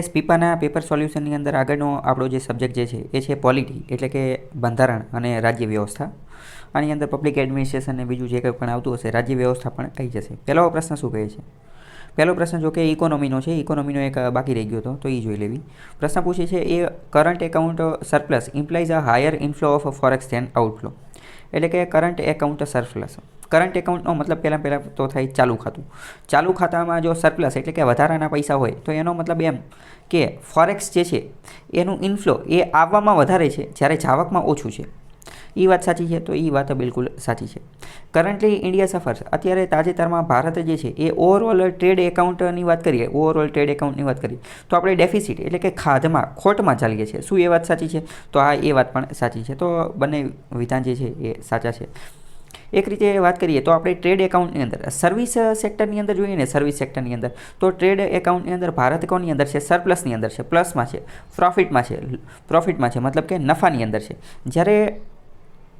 સ્પીપાના paper સોલ્યુશનની અંદર આગળનો આપણો જે સબ્જેક્ટ જે છે એ છે પોલિટી, એટલે કે બંધારણ અને રાજ્ય વ્યવસ્થા. આની અંદર પબ્લિક એડમિનિસ્ટ્રેશન અને બીજું જે કંઈ પણ આવતું હશે રાજ્ય વ્યવસ્થા પણ આવી જશે. પહેલો પ્રશ્ન શું કહે છે? પહેલો પ્રશ્ન જો કે ઇકોનોમીનો છે. ઇકોનોમીનો એક બાકી રહી ગયો હતો તો એ જોઈ લેવી. પ્રશ્ન પૂછે છે એ current account surplus implies a higher inflow of forex than outflow. એટલે કે કરંટ એકાઉન્ટ સરપ્લસ. કરંટ એકાઉન્ટનો મતલબ પહેલાં તો થાય ચાલુ ખાતું. ચાલુ ખાતામાં જો સરપ્લસ એટલે કે વધારાના પૈસા હોય તો એનો મતલબ એમ કે ફોરેક્સ જે છે એનું ઇનફ્લો એ આવવામાં વધારે છે જ્યારે જાવકમાં ઓછું છે. એ વાત સાચી છે? તો એ વાત બિલકુલ સાચી છે. કરન્ટલી ઇન્ડિયા સફર્સ, અત્યારે તાજેતરમાં ભારત જે છે એ ઓવરઓલ ટ્રેડ એકાઉન્ટની વાત કરીએ, ઓવરઓલ ટ્રેડ એકાઉન્ટની વાત કરીએ તો આપણે ડેફિસિટ એટલે કે ખાધમાં ખોટમાં ચાલીએ છીએ. શું એ વાત સાચી છે? તો હા, એ વાત પણ સાચી છે. તો બંને વિધાન જે છે એ સાચા છે. એક રીતે વાત કરીએ તો આપણે ટ્રેડ એકાઉન્ટની અંદર સર્વિસ સેક્ટરની અંદર જોઈએ ને, સર્વિસ સેક્ટરની અંદર તો ટ્રેડ એકાઉન્ટની અંદર ભારત કોની અંદર છે? સરપ્લસની અંદર છે, પ્લસમાં છે, પ્રોફિટમાં છે, મતલબ કે નફાની અંદર છે. જ્યારે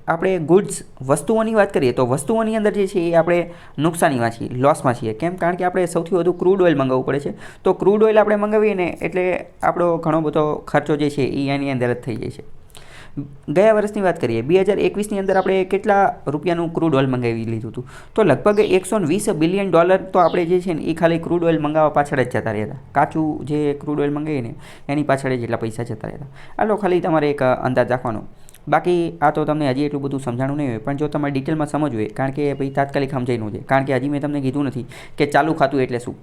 આપણે ગુડ્સ વસ્તુઓની વાત કરીએ તો વસ્તુઓની અંદર જે છે એ આપણે નુકસાનીમાં છીએ, લોસમાં છીએ. કેમ? કારણ કે આપણે સૌથી વધુ ક્રૂડ ઓઇલ મંગાવવું પડે છે. તો ક્રૂડ ઓઇલ આપણે મંગાવીએ ને એટલે આપણો ઘણો બધો ખર્ચો જે છે એ એની અંદર જ થઈ જાય છે. ગયા વર્ષની વાત કરીએ 2021ની અંદર આપણે કેટલા રૂપિયાનું ક્રૂડ ઓઇલ મંગાવી લીધું હતું? તો લગભગ $120 બિલિયન તો આપણે જે છે ને એ ખાલી ક્રૂડ ઓઇલ મંગાવવા પાછળ જ જતા રહ્યા હતા. કાચું જે ક્રૂડ ઓઇલ મંગાવીએ ને એની પાછળ જ એટલા પૈસા જતા રહ્યા હતા. આલો ખાલી તમારે એક અંદાજ રાખવાનો. બાકી આ તો તમને હજી એટલું બધું સમજાણું નહીં હોય, પણ જો તમારે ડિટેલમાં સમજવું હોય, કારણ કે ભાઈ તાત્કાલિક સમજાઈ ન જાય, કારણ કે હજી મેં તમને કીધું નથી કે ચાલુ ખાતું એટલે શું,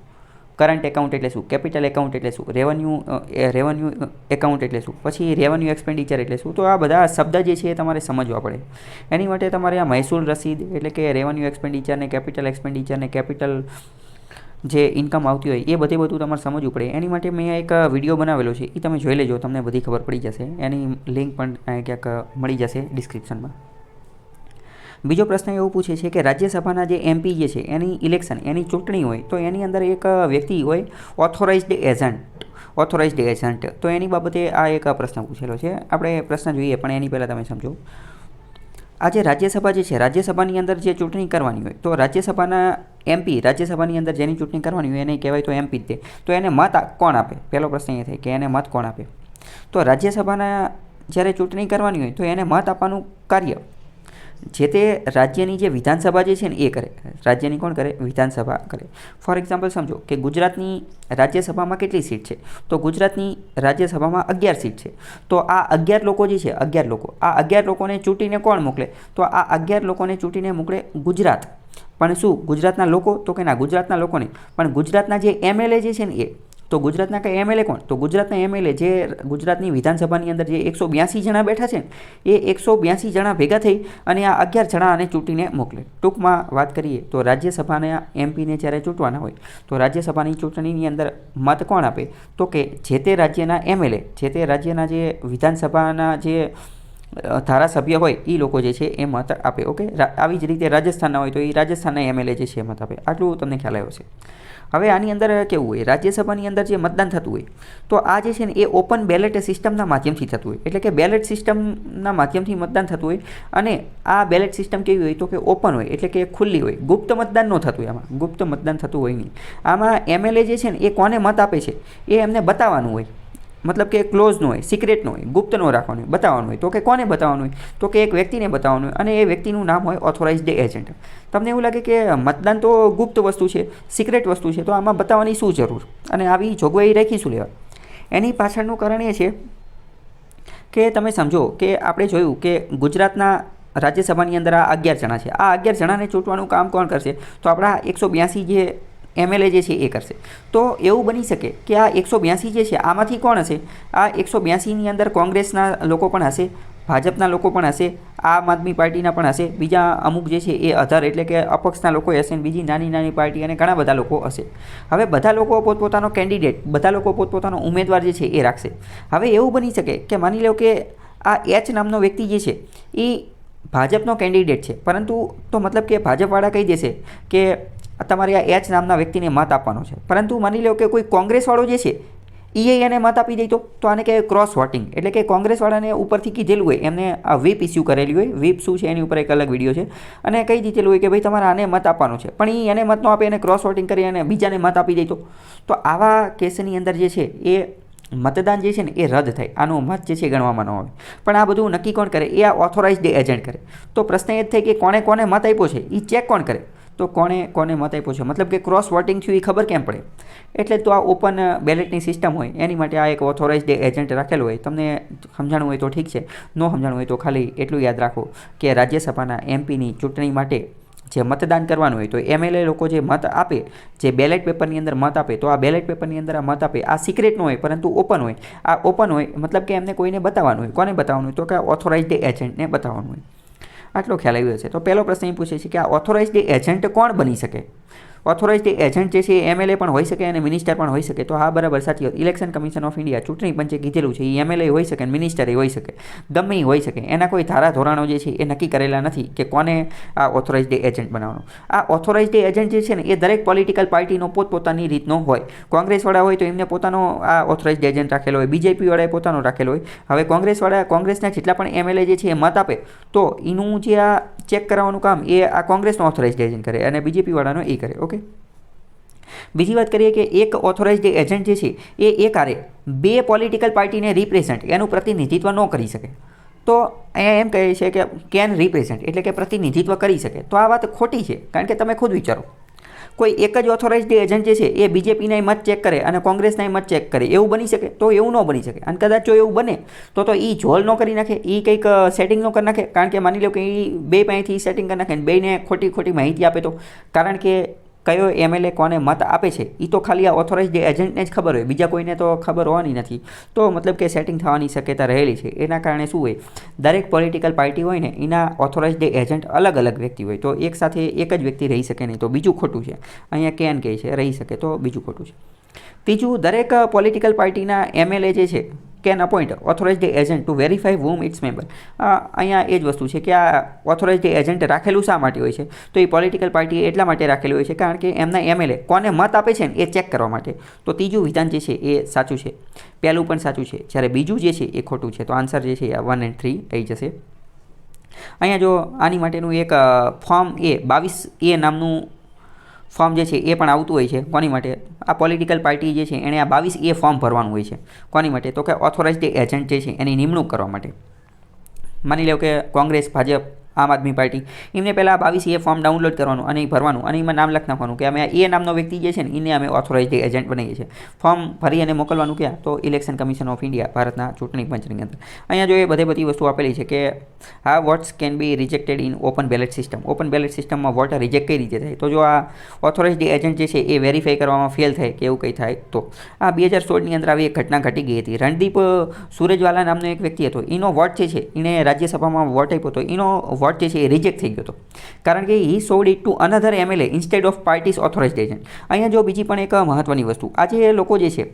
કરંટ એકાઉન્ટ એટલે શું, કેપિટલ એકાઉન્ટ એટલે શું, રેવન્યુ એકાઉન્ટ એટલે શું, પછી રેવન્યુ એક્સપેન્ડિચર એટલે શું. તો આ બધા શબ્દ જે છે એ તમારે સમજવા પડે. એની માટે તમારે આ મહેસૂલ રસીદ એટલે કે રેવન્યુ એક્સપેન્ડિચર ને કેપિટલ એક્સપેન્ડિચર ને કેપિટલ જે ઇન્કમ આવતી હોય એ બધું તમારે સમજવું પડે. એની માટે મેં એક વિડીયો બનાવેલો છે, એ તમે જોઈ લેજો, તમને બધી ખબર પડી જશે. એની લિંક પણ ક્યાંક મળી જશે ડિસ્ક્રિપ્શનમાં. બીજો પ્રશ્ન એવું પૂછે છે કે રાજ્યસભાના જે MP જે છે એની ઇલેક્શન, એની ચૂંટણી હોય તો એની અંદર એક વ્યક્તિ હોય ઓથોરાઇઝ્ડ એજન્ટ. તો એની બાબતે આ એક પ્રશ્ન પૂછેલો છે. આપણે પ્રશ્ન જોઈએ પણ એની પહેલાં તમે સમજો. આ જે રાજ્યસભા જે છે, રાજ્યસભાની અંદર જે ચૂંટણી કરવાની હોય તો રાજ્યસભાના MP, રાજ્યસભાની અંદર જેની ચૂંટણી કરવાની હોય એને કહેવાય તો MP જ તે. તો એને મત કોણ આપે? પહેલો પ્રશ્ન એ થાય કે એને મત કોણ આપે? તો રાજ્યસભાના જ્યારે ચૂંટણી કરવાની હોય તો એને મત આપવાનું કાર્ય જે તે રાજ્યની જે વિધાનસભા જે છે ને એ કરે. રાજ્યની કોણ કરે? વિધાનસભા કરે. ફોર એક્ઝામ્પલ સમજો કે ગુજરાતની રાજ્યસભામાં કેટલી સીટ છે? તો ગુજરાતની રાજ્યસભામાં 11 સીટ છે. તો આ 11 લોકો જે છે, 11 લોકો, આ 11 લોકોને ચૂંટીને કોણ મોકલે? તો આ 11 લોકોને ચૂંટીને મોકલે ગુજરાત. પણ શું ગુજરાતના લોકો? તો કે ના, ગુજરાતના લોકો નહીં, પણ ગુજરાતના જે MLA જે છે ને એ. તો ગુજરાતના કઈ MLA કોણ? તો ગુજરાતના MLA જે ગુજરાતની વિધાનસભાની અંદર જે 182 જણા બેઠા છે ને એ 182 જણા ભેગા થઈ અને આ 11 જણાને ચૂંટીને મોકલે. ટૂંકમાં વાત કરીએ તો રાજ્યસભાના MPને જ્યારે ચૂંટવાના હોય તો રાજ્યસભાની ચૂંટણીની અંદર મત કોણ આપે? તો કે જે તે રાજ્યના MLA, જે તે રાજ્યના જે વિધાનસભાના જે ધારાસભ્ય હોય એ લોકો જે છે એ મત આપે. ઓકે, આવી જ રીતે રાજસ્થાનના હોય તો એ રાજસ્થાનના MLA જે છે એ મત આપે. આટલું તમને ખ્યાલ આવ્યો છે. હવે આની અંદર કેવું હોય, રાજ્યસભાની અંદર જે મતદાન થતું હોય તો આ જે છે ને એ ઓપન બેલેટ સિસ્ટમના માધ્યમથી થતું હોય. એટલે કે બેલેટ સિસ્ટમના માધ્યમથી મતદાન થતું હોય. અને આ બેલેટ સિસ્ટમ કેવી હોય તો કે ઓપન હોય, એટલે કે ખુલ્લી હોય. ગુપ્ત મતદાન ન થતું હોય. આમાં ગુપ્ત મતદાન થતું હોય નહીં. આમાં MLA જે છે ને એ કોને મત આપે છે એ એમને બતાવવાનું હોય. મતલબ કે ક્લોઝ ન હોય, સિક્રેટ ન હોય, ગુપ્ત ન રાખવાનું હોય, બતાવવાનું હોય. તો કે કોને બતાવવાનું હોય? તો કે એક વ્યક્તિને બતાવવાનું હોય અને એ વ્યક્તિનું નામ હોય ઓથોરાઇઝ્ડ એજન્ટ. તમને એવું લાગે કે મતદાન તો ગુપ્ત વસ્તુ છે, સિક્રેટ વસ્તુ છે, તો આમાં બતાવવાની શું જરૂર અને આવી જોગવાઈ રાખી શું લેવા? એની પાછળનું કારણ એ છે કે તમે સમજો કે આપણે જોયું કે ગુજરાતના રાજ્યસભાની અંદર આ 11 જણા છે. આ 11 જણાને ચૂંટવાનું કામ કોણ કરશે? તો આપણા 182 જે MLA જે છે એ કરશે. તો એવું બની શકે કે આ 182 જે છે આમાંથી કોણ હશે? આ 182ની અંદર કોંગ્રેસના લોકો પણ હશે, ભાજપના લોકો પણ હશે, આમ આદમી પાર્ટીના પણ હશે, બીજા અમુક જે છે એ અધર એટલે કે અપક્ષના લોકો હશે, બીજી નાની પાર્ટી અને ઘણા બધા લોકો હશે. હવે બધા લોકો પોતપોતાનો કેન્ડિડેટ, બધા લોકો પોતપોતાનો ઉમેદવાર જે છે એ રાખશે. હવે એવું બની શકે કે માની લો કે આ H નામનો વ્યક્તિ જે છે એ ભાજપનો કેન્ડિડેટ છે, પરંતુ તો મતલબ કે ભાજપવાળા કહી દેશે કે તમારે આ H નામના વ્યક્તિને મત આપવાનો છે. પરંતુ માની લો કે કોઈ કોંગ્રેસવાળો જે છે એને મત આપી દે તો આને કહેવાય ક્રોસ વોટિંગ. એટલે કે કોંગ્રેસવાળાને ઉપરથી કીધેલું હોય, એમને આ વ્હીપ ઇસ્યુ કરેલી હોય. વ્હીપ શું છે એની ઉપર એક અલગ વિડીયો છે, અને કહી દીધેલું હોય કે ભાઈ તમારે આને મત આપવાનો છે, પણ એને મત ન આપે, એને ક્રોસ વોટિંગ કરી અને બીજાને મત આપી દે તો આવા કેસની અંદર જે છે એ મતદાન જે છે ને એ રદ થાય, આનો મત જે છે ગણવામાં ન આવે. પણ આ બધું નક્કી કોણ કરે? એ આ ઓથોરાઇઝડ એજન્ટ કરે. તો પ્રશ્ન એ જ થાય કે કોને કોને મત આપ્યો છે એ ચેક કોણ કરે? તો કોને કોને મત આપ્યો છે, મતલબ કે ક્રોસ વોટિંગ થયું એ ખબર કેમ પડે? એટલે તો આ ઓપન બેલેટની સિસ્ટમ હોય એની માટે આ એક ઓથોરાઇઝડ એજન્ટ રાખેલો હોય. તમને સમજાણું હોય તો ઠીક છે, ન સમજાણું હોય તો ખાલી એટલું યાદ રાખો કે રાજ્યસભાના એમપીની ચૂંટણી માટે જે મતદાન કરવાનું હોય તો એમએલએ લોકો જે મત આપે, જે બેલેટ પેપરની અંદર મત આપે, તો આ બેલેટ પેપરની અંદર આ મત આપે આ સિક્રેટ ન હોય પરંતુ ઓપન હોય. આ ઓપન હોય મતલબ કે એમને કોઈને બતાવવાનું હોય. કોને બતાવવાનું હોય? તો કે ઓથોરાઇઝડ એજન્ટને બતાવવાનું હોય. આટલો ખ્યાલ આવ્યો છે. તો પહેલો પ્રશ્ન એ પૂછે છે કે આ ઓથોરાઇઝડ એજન્ટ કોણ બની શકે? ઓથોરાઇઝડ એજન્ટ જે છે એ એમએલએ પણ હોઈ શકે અને મિનિસ્ટર પણ હોઈ શકે. તો હા, બરાબર, સાચી વાત. ઇલેક્શન કમિશન ઓફ ઇન્ડિયા ચૂંટણી પંચે કીધેલું છે એ એમએલએ હોઈ શકે, મિનિસ્ટર હોઈ શકે, ગમે એ હોઈ શકે. એના કોઈ ધારા ધોરણો જે છે એ નક્કી કરેલા નથી કે કોને આ ઓથોરાઇઝડ એજન્ટ બનાવવાનો. આ ઓથોરાઇઝડ એજન્ટ જે છે ને એ દરેક પોલિટિકલ પાર્ટીનો પોતપોતાની રીતનો હોય. કોંગ્રેસવાળા હોય તો એમને પોતાનો આ ઓથોરાઇઝડ એજન્ટ રાખેલો હોય, બીજેપીવાળાએ પોતાનો રાખેલો હોય. હવે કોંગ્રેસના જેટલા પણ એમએલએ જે છે એ મત આપે તો એનું જે આ ચેક કરાવવાનું કામ એ આ કોંગ્રેસનો ઓથોરાઇઝડ એજન્ટ કરે અને બીજેપીવાળાનો એ કરે. ઓકે, બીજી વાત કરીએ કે એક ઓથોરાઇઝડ એજન્ટ જે છે એ એકારે બે પોલિટિકલ પાર્ટીને રિપ્રેઝન્ટ એનું પ્રતિનિધિત્વ ન કરી શકે. તો અહીંયા એમ કહે છે કે કેન રિપ્રેઝન્ટ એટલે કે પ્રતિનિધિત્વ કરી શકે. તો આ વાત ખોટી છે, કારણ કે તમે ખુદ વિચારો, કોઈ એક જ ઓથોરાઇઝડ એજન્ટ જે છે એ બીજેપીના મત ચેક કરે અને કોંગ્રેસના મત ચેક કરે, એવું બની શકે? તો એવું ન બની શકે. અને કદાચ જો એવું બને તો એ ઝોલ ન કરી નાખે, એ કંઈક સેટિંગ ન કરી નાખે. કારણ કે માની લો કે એ બે પાસેથી સેટિંગ કરી નાખે, બેને ખોટી માહિતી આપે તો. કારણ કે કયો એમએલએ કોને મત આપે છે એ તો ખાલી આ ઓથોરાઇઝડ એજન્ટને જ ખબર હોય, બીજા કોઈને તો ખબર હોવાની નથી. તો મતલબ કે સેટિંગ થવાની શક્યતા રહેલી છે. એના કારણે શું હોય, દરેક પોલિટિકલ પાર્ટી હોય ને એના ઓથોરાઇઝડ એજન્ટ અલગ અલગ વ્યક્તિ હોય. તો એક સાથે એક જ વ્યક્તિ રહી શકે નહીં, તો બીજું ખોટું છે. અહીંયા કેન કહે છે રહી શકે, તો બીજું ખોટું છે. ત્રીજું, દરેક પોલિટિકલ પાર્ટીના એમએલએ જે છે can appoint authorized agent to verify whom its member. અહીંયા એ જ વસ્તુ છે કે આ ઓથોરાઇઝડ એજન્ટ રાખેલું શા માટે હોય છે? તો એ પોલિટિકલ પાર્ટી એટલા માટે રાખેલું હોય છે કારણ કે એમના એમએલએ કોને મત આપે છે ને એ ચેક કરવા માટે. તો ત્રીજું વિધાન જે છે એ સાચું છે, પહેલું પણ સાચું છે, જ્યારે બીજું જે છે એ ખોટું છે. તો આન્સર જે છે 1 અને 3 થઈ જશે. અહીંયા જો આની માટેનું એક ફોર્મ એ 22A નામનું ફોર્મ જે છે એ પણ આવતું હોય છે. કોની માટે? આ પોલિટિકલ પાર્ટી જે છે એણે આ 22A ફોર્મ ભરવાનું હોય છે. કોની માટે? તો કે ઓથોરાઇઝડ એજન્ટ જે છે એની નિમણૂક કરવા માટે. માની લો કે કોંગ્રેસ, ભાજપ, આમ આદમી પાર્ટી, એમને પહેલાં 22A ફોર્મ ડાઉનલોડ કરવાનું અને એ ભરવાનું અને એમાં નામ લખી નાખવાનું કે અમે એ નામનો વ્યક્તિ જે છે ને એને અમે ઓથોરાઇઝડ એજન્ટ બનાવીએ છીએ. ફોર્મ ભરી અને મોકલવાનું ક્યાં? તો ઇલેક્શન કમિશન ઓફ ઇન્ડિયા, ભારતના ચૂંટણી પંચની અંદર. અહીંયા જો એ બધી વસ્તુ આપેલી છે કે હા, votes can be rejected in open ballot system. Open ballot સિસ્ટમમાં વોટ રિજેક્ટ કઈ રીતે થાય? તો જો આ ઓથોરાઇઝડ એજન્ટ જે છે એ વેરીફાઈ કરવામાં ફેલ થાય કે એવું કંઈ થાય તો. આ 2016ની અંદર આવી એક ઘટના ઘટી ગઈ હતી. રણદીપ સુરજવાલા નામનો એક વ્યક્તિ હતો, એનો વોટ જે છે એને રાજ્યસભામાં વોટ આપ્યો હતો, એનો વોટ જે છે એ રિજેક્ટ થઈ ગયો હતો કારણ કે he sold it to another MLA instead of parties authorised agent. અહીંયા જો બીજી પણ એક મહત્વની વસ્તુ, આજે લોકો જે છે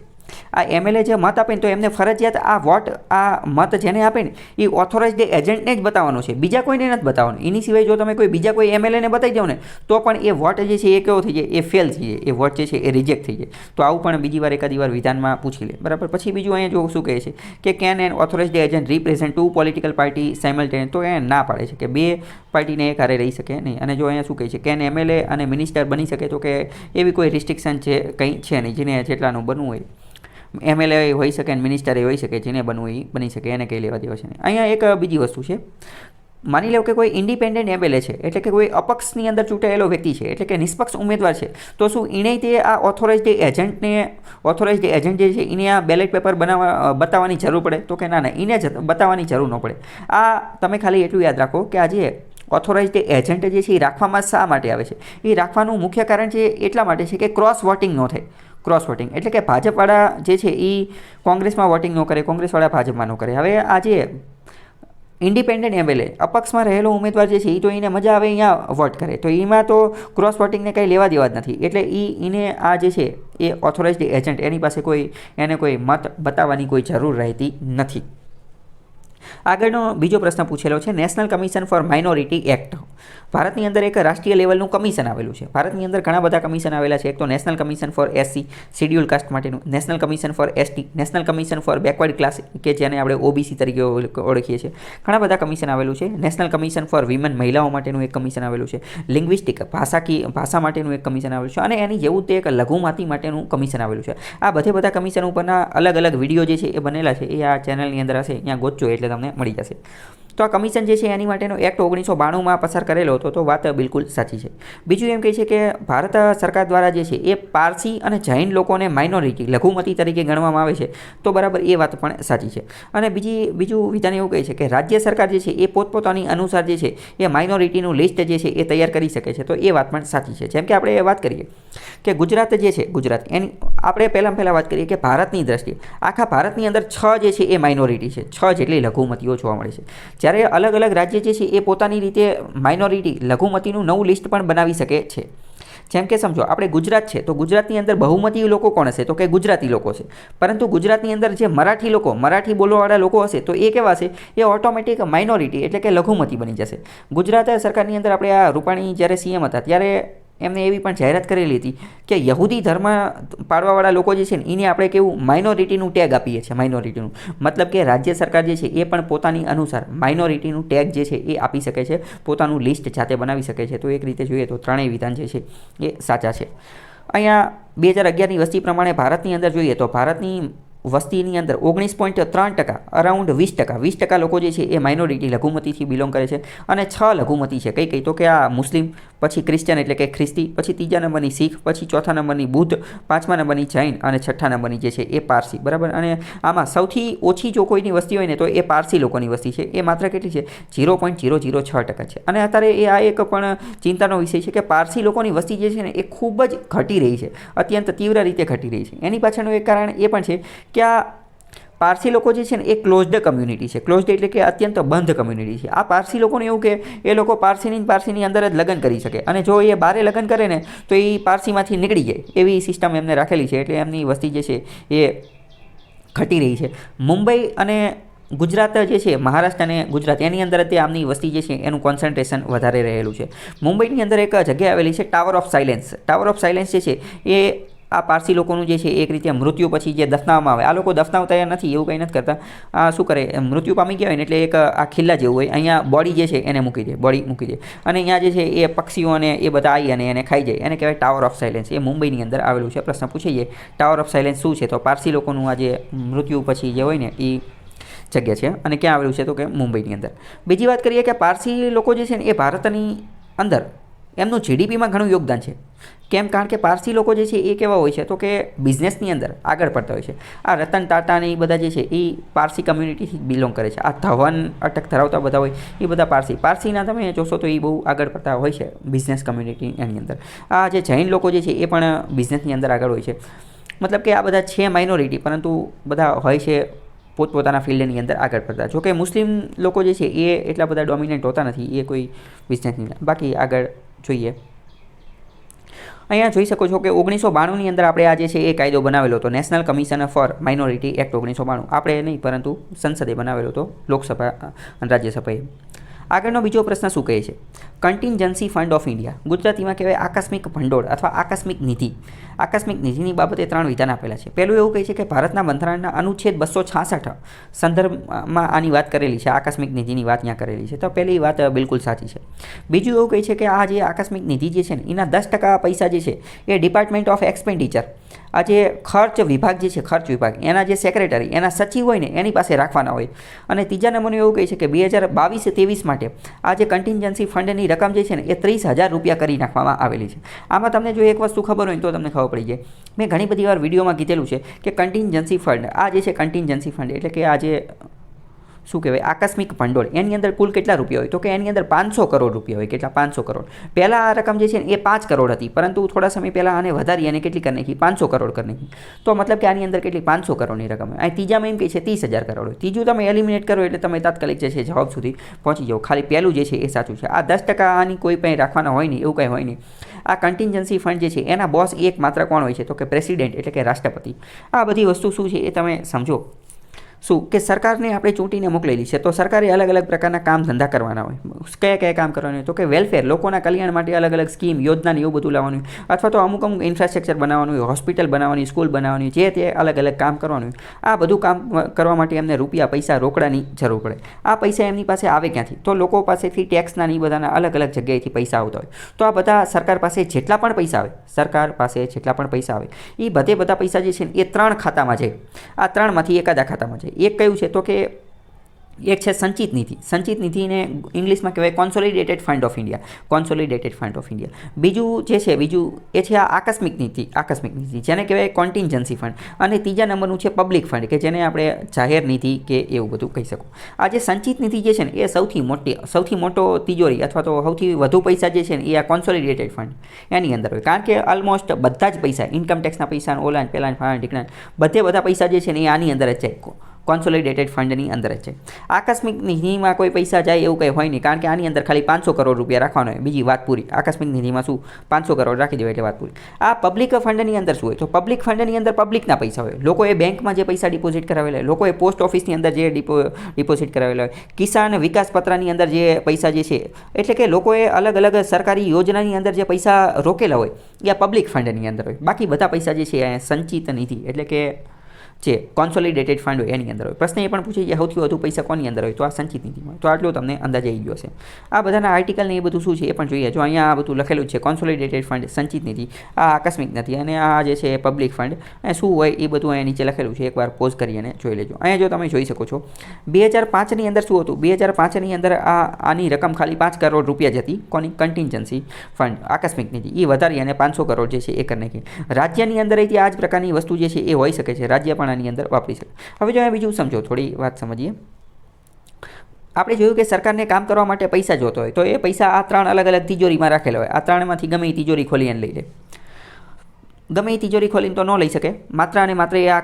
આ એમએલએ જે મત આપે ને તો એમને ફરજિયાત આ વોટ, આ મત જેને આપે ને એ ઓથોરાઇઝડ એજન્ટને જ બતાવવાનો છે, બીજા કોઈને નથી બતાવવાનો. એની સિવાય જો તમે કોઈ બીજા કોઈ એમએલએને બતાવી દો ને તો પણ એ વોટ જે છે એ કેવો થઈ જાય? એ ફેલ થઈ જાય, એ વોટ જે છે એ રિજેક્ટ થઈ જાય. તો આવું પણ બીજી વાર એકાદી વાર વિધાનમાં પૂછી લે, બરાબર. પછી બીજું અહીંયા જો શું કહે છે કે can an authorized agent represent to political party simultaneous. તો એ ના પાડે છે કે બે પાર્ટીને એક હારે રહી શકે નહીં. અને જો અહીંયા શું કહે છે કેન એમએલએ અને મિનિસ્ટર બની શકે, તો કે એવી કોઈ રિસ્ટ્રિક્શન છે કંઈ છે નહીં. જેને જેટલાનું બનવું હોય એમએલએ હોઈ શકે અને મિનિસ્ટર હોઈ શકે, જેને બનવું એ બની શકે, એને કંઈ લેવા દેવા છે નહીં. અહીંયા એક બીજી વસ્તુ છે, માની લો કે કોઈ ઇન્ડિપેન્ડન્ટ એમએલએ છે, એટલે કે કોઈ અપક્ષની અંદર ચૂંટાયેલો વ્યક્તિ છે, એટલે કે નિષ્પક્ષ ઉમેદવાર છે, તો શું એણે તે આ ઓથોરાઇઝડ એજન્ટ જે છે એને આ બેલેટ પેપર બતાવવાની જરૂર પડે? તો કે ના, એને જ બતાવવાની જરૂર ન પડે. આ તમે ખાલી એટલું યાદ રાખો કે આજે ઓથોરાઇઝડ એજન્ટ જે છે એ રાખવામાં શા માટે આવે છે? એ રાખવાનું મુખ્ય કારણ છે એટલા માટે છે કે ક્રોસ વોટિંગ ન થાય. ક્રોસ વોટિંગ એટલે કે ભાજપવાળા જે છે એ કોંગ્રેસમાં વોટિંગ ન કરે, કોંગ્રેસવાળા ભાજપમાં ન કરે. હવે આજે ઇન્ડિપેન્ડન્ટ એમએલએ અપક્ષમાં રહેલો ઉમેદવાર જે છે એ તો એને મજા આવે અહીંયા વોટ કરે, તો એમાં તો ક્રોસ વોટિંગને કંઈ લેવા દેવા જ નથી. એટલે એને આ જે છે એ ઓથોરાઇઝડ એજન્ટ એની પાસે એને કોઈ મત બતાવવાની કોઈ જરૂર રહેતી નથી. આગળનો બીજો પ્રશ્ન પૂછેલો છે national commission four minority act. ભારતની અંદર એક રાષ્ટ્રીય લેવલનું કમિશન આવેલું છે. ભારતની અંદર ઘણા બધા કમિશન આવેલા છે. એક તો national commission for SC scheduled caste માટેનું, national commission for ST, national commission for backward class કે જેને આપણે ઓબીસી તરીકે ઓળખીએ છીએ. ઘણા બધા કમિશન આવેલું છે. નેશનલ કમિશન ફોર વિમેન મહિલાઓ માટેનું એક કમિશન આવેલું છે. લિંગ્વિસ્ટિક ભાષા માટેનું એક કમિશન આવેલું છે અને એની જેવું તે એક લઘુમતી માટેનું કમિશન આવેલું છે. આ બધા કમિશન ઉપરના અલગ અલગ વિડીયો જે છે એ બનેલા છે, એ આ ચેનલની અંદર હશે, અહીંયા ગોતજો એટલે તમને મળી જશે. તો આ કમિશન જે છે એની માટેનો એક્ટ 1992માં પસાર કરેલો હતો, તો વાત બિલકુલ સાચી છે. બીજું એમ કહે છે કે ભારત સરકાર દ્વારા જે છે એ પારસી અને જૈન લોકોને માઇનોરિટી લઘુમતી તરીકે ગણવામાં આવે છે, તો બરાબર એ વાત પણ સાચી છે. અને બીજું વિધાન એવું કહે છે કે રાજ્ય સરકાર જે છે એ પોતપોતાની અનુસાર જે છે એ માઇનોરિટીનું લિસ્ટ જે છે એ તૈયાર કરી શકે છે, તો એ વાત પણ સાચી છે. જેમ કે આપણે વાત કરીએ કે ગુજરાત જે છે, ગુજરાત એની આપણે પહેલાં વાત કરીએ કે ભારતની દ્રષ્ટિએ આખા ભારતની અંદર 6 જે છે એ માઇનોરિટી છે, 6 જેટલી લઘુમતીઓ જોવા મળે છે. જ્યારે અલગ અલગ રાજ્ય જે છે એ પોતાની રીતે માઇનોરિટી લઘુમતીનું નવું લિસ્ટ પણ બનાવી શકે છે. જેમ કે સમજો આપણે ગુજરાત છે, તો ગુજરાતની અંદર બહુમતી લોકો કોણ હશે, તો કે ગુજરાતી લોકો છે. પરંતુ ગુજરાતની અંદર જે મરાઠી બોલવાવાળા લોકો હશે, તો એ કેવા હશે, એ ઓટોમેટિક માઇનોરિટી એટલે કે લઘુમતી બની જશે. ગુજરાત સરકારની અંદર આપણે આ રૂપાણી જ્યારે સીએમ હતા ત્યારે એમને એવી પણ જાહેરાત કરેલી હતી કે યહૂદી ધર્મ પાળવાવાળા લોકો જે છે ને એને આપણે કેવું માઇનોરિટીનું ટેગ આપીએ છીએ. માઇનોરિટીનું મતલબ કે રાજ્ય સરકાર જે છે એ પણ પોતાની અનુસાર માઇનોરિટીનું ટેગ જે છે એ આપી શકે છે, પોતાનું લિસ્ટ જાતે બનાવી શકે છે. તો એક રીતે જોઈએ તો ત્રણેય વિધાન જે છે એ સાચા છે. અહીંયા 2011ની વસ્તી પ્રમાણે ભારતની અંદર જોઈએ તો ભારતની વસ્તીની અંદર 19.3%, અરાઉન્ડ 20% લોકો જે છે એ માઇનોરિટી લઘુમતીથી બિલોંગ કરે છે. અને 6 લઘુમતી છે. કઈ તો કે આ મુસ્લિમ, પછી ક્રિશ્ચન એટલે કે ખ્રિસ્તી, પછી ત્રીજા નંબરની શીખ, પછી ચોથા નંબરની બુદ્ધ, પાંચમા નંબરની જૈન અને છઠ્ઠા નંબરની જે છે એ પારસી. બરાબર. અને આમાં સૌથી ઓછી જો કોઈની વસ્તી હોય ને તો એ પારસી લોકોની વસ્તી છે. એ માત્ર કેટલી છે, 0.006% છે. અને અત્યારે એ આ એક પણ ચિંતાનો વિષય છે કે પારસી લોકોની વસ્તી જે છે ને એ ખૂબ જ ઘટી રહી છે, અત્યંત તીવ્ર રીતે ઘટી રહી છે. એની પાછળનું એક કારણ એ પણ છે કે આ પારસી લોકો જે છે ને એ ક્લોઝડ કમ્યુનિટી છે. ક્લોઝડ એટલે કે અત્યંત બંધ કમ્યુનિટી છે. આ પારસી લોકોને એવું કે એ લોકો પારસીની અંદર જ લગ્ન કરી શકે, અને જો એ બારે લગ્ન કરે ને તો એ પારસીમાંથી નીકળી જાય, એવી સિસ્ટમ એમને રાખેલી છે. એટલે એમની વસ્તી જે છે એ ઘટી રહી છે. મુંબઈ અને ગુજરાત જે છે, મહારાષ્ટ્ર અને ગુજરાત એની અંદર તે આમની વસ્તી જે છે એનું કોન્સન્ટ્રેશન વધારે રહેલું છે. મુંબઈની અંદર એક જગ્યા આવેલી છે tower of silence. Tower of silence જે છે એ આ પારસી લોકોનું જે છે એક રીતે મૃત્યુ પછી જે દફનાવવામાં આવે, આ લોકો દફનાવતા નથી, એવું કંઈ નથી કરતા. આ શું કરે, મૃત્યુ પામી ગયા હોય ને એટલે એક આ ખિલ્લા જેવું હોય, અહીંયા બોડી જે છે એને મૂકી દે, અને અહીંયા જે છે એ પક્ષીઓ અને એ બધા આવી અને એને ખાઈ જાય. એને કહેવાય ટાવર ઓફ સાયલેન્સ. એ મુંબઈની અંદર આવેલું છે. પ્રશ્ન પૂછીએ ટાવર ઓફ સાયલેન્સ શું છે, તો પારસી લોકોનું આ જે મૃત્યુ પછી જે હોય ને એ જગ્યા છે. અને ક્યાં આવેલું છે, તો કે મુંબઈની અંદર. બીજી વાત કરીએ કે પારસી લોકો જે છે ને એ ભારતની અંદર એમનું જીડીપીમાં ઘણું યોગદાન છે. કેમ? કારણ કે પારસી લોકો જે છે એ કેવા હોય છે, તો કે બિઝનેસની અંદર આગળ પડતા હોય છે. આ રતન ટાટા ને એ બધા જે છે એ પારસી કમ્યુનિટીથી બિલોંગ કરે છે. આ ધવન અટક ધરાવતા બધા હોય એ બધા પારસીના તમે જોશો તો એ બહુ આગળ પડતા હોય છે બિઝનેસ કમ્યુનિટી એની અંદર. આ જે જૈન લોકો જે છે એ પણ બિઝનેસની અંદર આગળ હોય છે. મતલબ કે આ બધા છે માઇનોરિટી, પરંતુ બધા હોય છે પોતપોતાના ફિલ્ડની અંદર આગળ પડતા. જોકે મુસ્લિમ લોકો જે છે એ એટલા બધા ડોમિનેન્ટ હોતા નથી, એ કોઈ બિઝનેસની. બાકી આગળ જોઈએ, અહીંયા જોઈ શકો છો કે 1992ની અંદર આપણે આ જે છે એ કાયદો બનાવેલો હતો, national commission four minority act 1992. આપણે નહીં, પરંતુ સંસદે બનાવેલો હતો, લોકસભા અને રાજ્યસભાએ. આગળનો બીજો પ્રશ્ન શું કહે છે, કન્ટિન્જન્સી ફંડ ઓફ ઇન્ડિયા, ગુજરાતીમાં કહેવાય આકસ્મિક ભંડોળ અથવા આકસ્મિક નિધિ. આકસ્મિક નિધિની બાબતે 3 વિધાન આપેલા છે. પહેલું એવું કહે છે કે ભારતના બંધારણના અનુચ્છેદ 266 સંદર્ભમાં આની વાત કરેલી છે, આકસ્મિક નિધિની વાત ત્યાં કરેલી છે. તો પહેલી વાત બિલકુલ સાચી છે. બીજું એવું કહે છે કે આ જે આકસ્મિક નિધિ જે છે ને એના 10% પૈસા જે છે એ ડિપાર્ટમેન્ટ ઓફ એક્સપેન્ડિચર, આ જે ખર્ચ વિભાગ જે છે, ખર્ચ વિભાગ એના જે સેક્રેટરી, એના સચિવ હોય ને એની પાસે રાખવાના હોય. અને ત્રીજા નંબરનું એવું કહે છે કે 2022-23 માટે આ જે કન્ટિન્જન્સી ફંડની રકમ જે છે ને એ 30,000 રૂપિયા કરી નાખવામાં આવેલી છે. આમાં તમને જો એક વસ્તુ ખબર હોય તો તમને ખબર પડી જાય. મેં ઘણી બધી વાર વિડીયોમાં કીધેલું છે કે કન્ટિન્જન્સી ફંડ, આ જે છે કન્ટિન્જન્સી ફંડ એટલે કે આ જે શું કહેવાય આકસ્મિક ભંડોળ, એની અંદર કુલ કેટલા રૂપિયા હોય, તો કે એની અંદર 500 કરોડ રૂપિયા હોય. કેટલા? 500 કરોડ. પહેલાં આ રકમ જે છે ને એ 5 કરોડ હતી, પરંતુ થોડા સમય પહેલાં આને વધારી અને કેટલી કરી નાખી, 500 કરોડ કરી નાખી. તો મતલબ કે આની અંદર કેટલી 500 કરોડની રકમ હોય. અહીં ત્રીજામાં એમ કહે છે 30,000 કરોડ હોય. ત્રીજું તમે એલિમિનેટ કરો એટલે તમે તાત્કાલિક જે છે જવાબ સુધી પહોંચી જાઓ. ખાલી પહેલું જે છે એ સાચું છે. આ 10% આની કોઈ પણ રાખવાના હોય નહીં, એવું કંઈ હોય નહીં. આ કન્ટિન્જન્સી ફંડ જે છે એના બોસ એક માત્ર કોણ હોય છે, તો કે પ્રેસિડેન્ટ એટલે કે રાષ્ટ્રપતિ. આ બધી વસ્તુ શું છે એ તમે સમજો. શું કે સરકારને આપણે ચૂંટીને મોકલેલી છે, તો સરકારે અલગ અલગ પ્રકારના કામ ધંધા કરવાના હોય. કયા કયા કામ કરવાના હોય? તો કે વેલફેર, લોકોના કલ્યાણ માટે અલગ અલગ સ્કીમ, યોજના એવું બધું લાવવાનું હોય, અથવા તો અમુક ઇન્ફ્રાસ્ટ્રક્ચર બનાવવાનું હોય, હોસ્પિટલ બનાવવાની, સ્કૂલ બનાવવાની, જે તે અલગ અલગ કામ કરવાનું હોય. આ બધું કામ કરવા માટે એમને રૂપિયા, પૈસા, રોકડાની જરૂર પડે. આ પૈસા એમની પાસે આવે ક્યાંથી? તો લોકો પાસેથી ટેક્સના ની બધાના અલગ અલગ જગ્યાએથી પૈસા આવતા હોય. તો આ બધા સરકાર પાસે જેટલા પણ પૈસા આવે, એ બધા પૈસા જે છે એ 3 ખાતામાં જાય. આ 3માંથી એકાદા ખાતામાં જાય. એક કયું છે? તો કે એક છે સંચિત નિધિ. સંચિત નિધિને ઇંગ્લિશમાં કહેવાય કોન્સોલિડેટેડ ફંડ ઓફ ઇન્ડિયા. બીજું એ છે આ આકસ્મિક નિધિ, જેને કહેવાય કોન્ટિન્જન્સી ફંડ. અને ત્રીજા નંબરનું છે પબ્લિક ફંડ, કે જેને આપણે જાહેર નિધિ કે એવું બધું કહી શકો. આ જે સંચિત નિધિ જે છે ને એ સૌથી મોટો તિજોરી અથવા તો સૌથી વધુ પૈસા જે છે ને એ આ કોન્સોલિડેટેડ ફંડ એની અંદર હોય. કારણ કે ઓલમોસ્ટ બધા જ પૈસા, ઇન્કમ ટેક્સના પૈસા, ઓલાન પેલાન ફાળાન ઢીકણાન બધા પૈસા જે છે ને એ આની અંદર જ જાય, કોન્સોલિડેટેડ ફંડની અંદર જ છે. આકસ્મિક નિધિમાં કોઈ પૈસા જાય એવું કંઈ હોય નહીં, કારણ કે આની અંદર ખાલી 500 કરોડ રૂપિયા રાખવાનો હોય, બીજી વાત પૂરી. આકસ્મિક નિધિમાં શું 500 કરોડ રાખી દેવાય એટલે વાત પૂરી. આ પબ્લિક ફંડની અંદર શું હોય? તો પબ્લિક ફંડની અંદર પબ્લિકના પૈસા હોય, લોકોએ બેંકમાં જે પૈસા ડિપોઝિટ કરાવેલા હોય, લોકોએ પોસ્ટ ઓફિસની અંદર જે ડિપોઝિટ કરાવેલા હોય, કિસાન વિકાસ પત્રની અંદર જે પૈસા જે છે, એટલે કે લોકોએ અલગ અલગ સરકારી યોજનાની અંદર જે પૈસા રોકેલા હોય એ આ પબ્લિક ફંડની અંદર હોય. બાકી બધા પૈસા જે છે સંચિત નિધિ એટલે કે જે કોન્સોલિડેટેડ ફંડ હોય એની અંદર હોય. પ્રશ્ન એ પણ પૂછે કે સૌથી વધુ પૈસા કોની અંદર હોય? તો આ સંચિત નિધિમાં. તો આટલું તમને અંદાજ આવી ગયો છે. આ બધાના આર્ટિકલ ને એ બધું શું છે એ પણ જોઈએ. જો અહીંયા આ બધું લખેલું છે, કોન્સોલિડેટેડ ફંડ, સંચિત નિધિ, આ આકસ્મિક નિધિ અને આ જે છે પબ્લિક ફંડ, એ શું હોય એ બધું અહીંયા નીચે લખેલું છે. એકવાર પોઝ કરી અને જોઈ લેજો. અહીંયા જો તમે જોઈ શકો છો 2005ની અંદર શું હતું? 2005ની અંદર આની રકમ ખાલી 5 કરોડ રૂપિયા જ હતી. કોની? કન્ટિન્જન્સી ફંડ, આકસ્મિક નિધિ. એ વધારી અને 500 કરોડ જે છે એ કરી નાખી. રાજ્યની અંદર અહીંથી આ જ પ્રકારની વસ્તુ જે છે એ હોઈ શકે છે. રાજ્ય પણ આની અંદર વાપરી શકે. હવે જો અહીંયા બીજું સમજો, થોડી વાત સમજીએ. આપણે જોયું કે સરકારને કામ કરવા માટે પૈસા જોતો હોય, તો એ પૈસા આ 3 અલગ અલગ તિજોરીમાં રાખેલા હોય. આ 3માંથી ગમે એ તિજોરી ખોલી અને લઈ લે. ગમે એ તિજોરી ખોલીને તો ન લઈ શકે. માત્ર અને માત્ર એ આ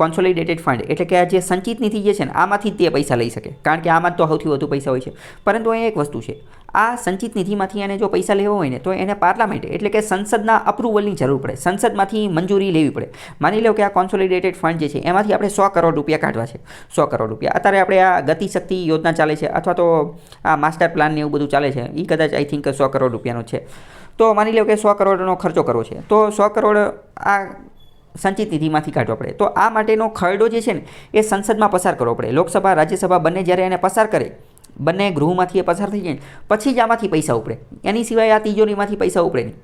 કોન્સોલિડેટેડ ફંડ એટલે કે આ જે સંચિત નિધિ જે છે ને આમાંથી જ તે પૈસા લઈ શકે, કારણ કે આમાં તો સૌથી વધુ પૈસા હોય છે. પરંતુ અહીંયા એક વસ્તુ છે, આ સંચિત નિધિમાંથી એને જો પૈસા લેવા હોય ને તો એને પાર્લામેન્ટ એટલે કે સંસદના અપ્રુવલની જરૂર પડે, સંસદમાંથી મંજૂરી લેવી પડે. માની લો કે આ કોન્સોલિડેટેડ ફંડ જે છે એમાંથી આપણે 100 કરોડ રૂપિયા કાઢવા છે. 100 કરોડ રૂપિયા અત્યારે આપણે આ ગતિશક્તિ યોજના ચાલે છે અથવા તો આ માસ્ટર પ્લાન ને એવું બધું ચાલે છે, એ કદાચ આઈ થિંક 100 કરોડ રૂપિયાનો છે. તો માની લો કે 100 કરોડનો ખર્ચો કરવો છે, તો 100 કરોડ આ સંચિત નિધિમાંથી કાઢવા પડે. તો આ માટેનો ખરડો જે છે ને એ સંસદમાં પસાર કરવો પડે. લોકસભા, રાજ્યસભા બંને જ્યારે એને પસાર કરે, બંને ગૃહમાંથી એ પસાર થઈ જાય પછી જ આમાંથી પૈસા ઉપડે. એની સિવાય આ તિજોરીમાંથી પૈસા ઉપડે નહીં.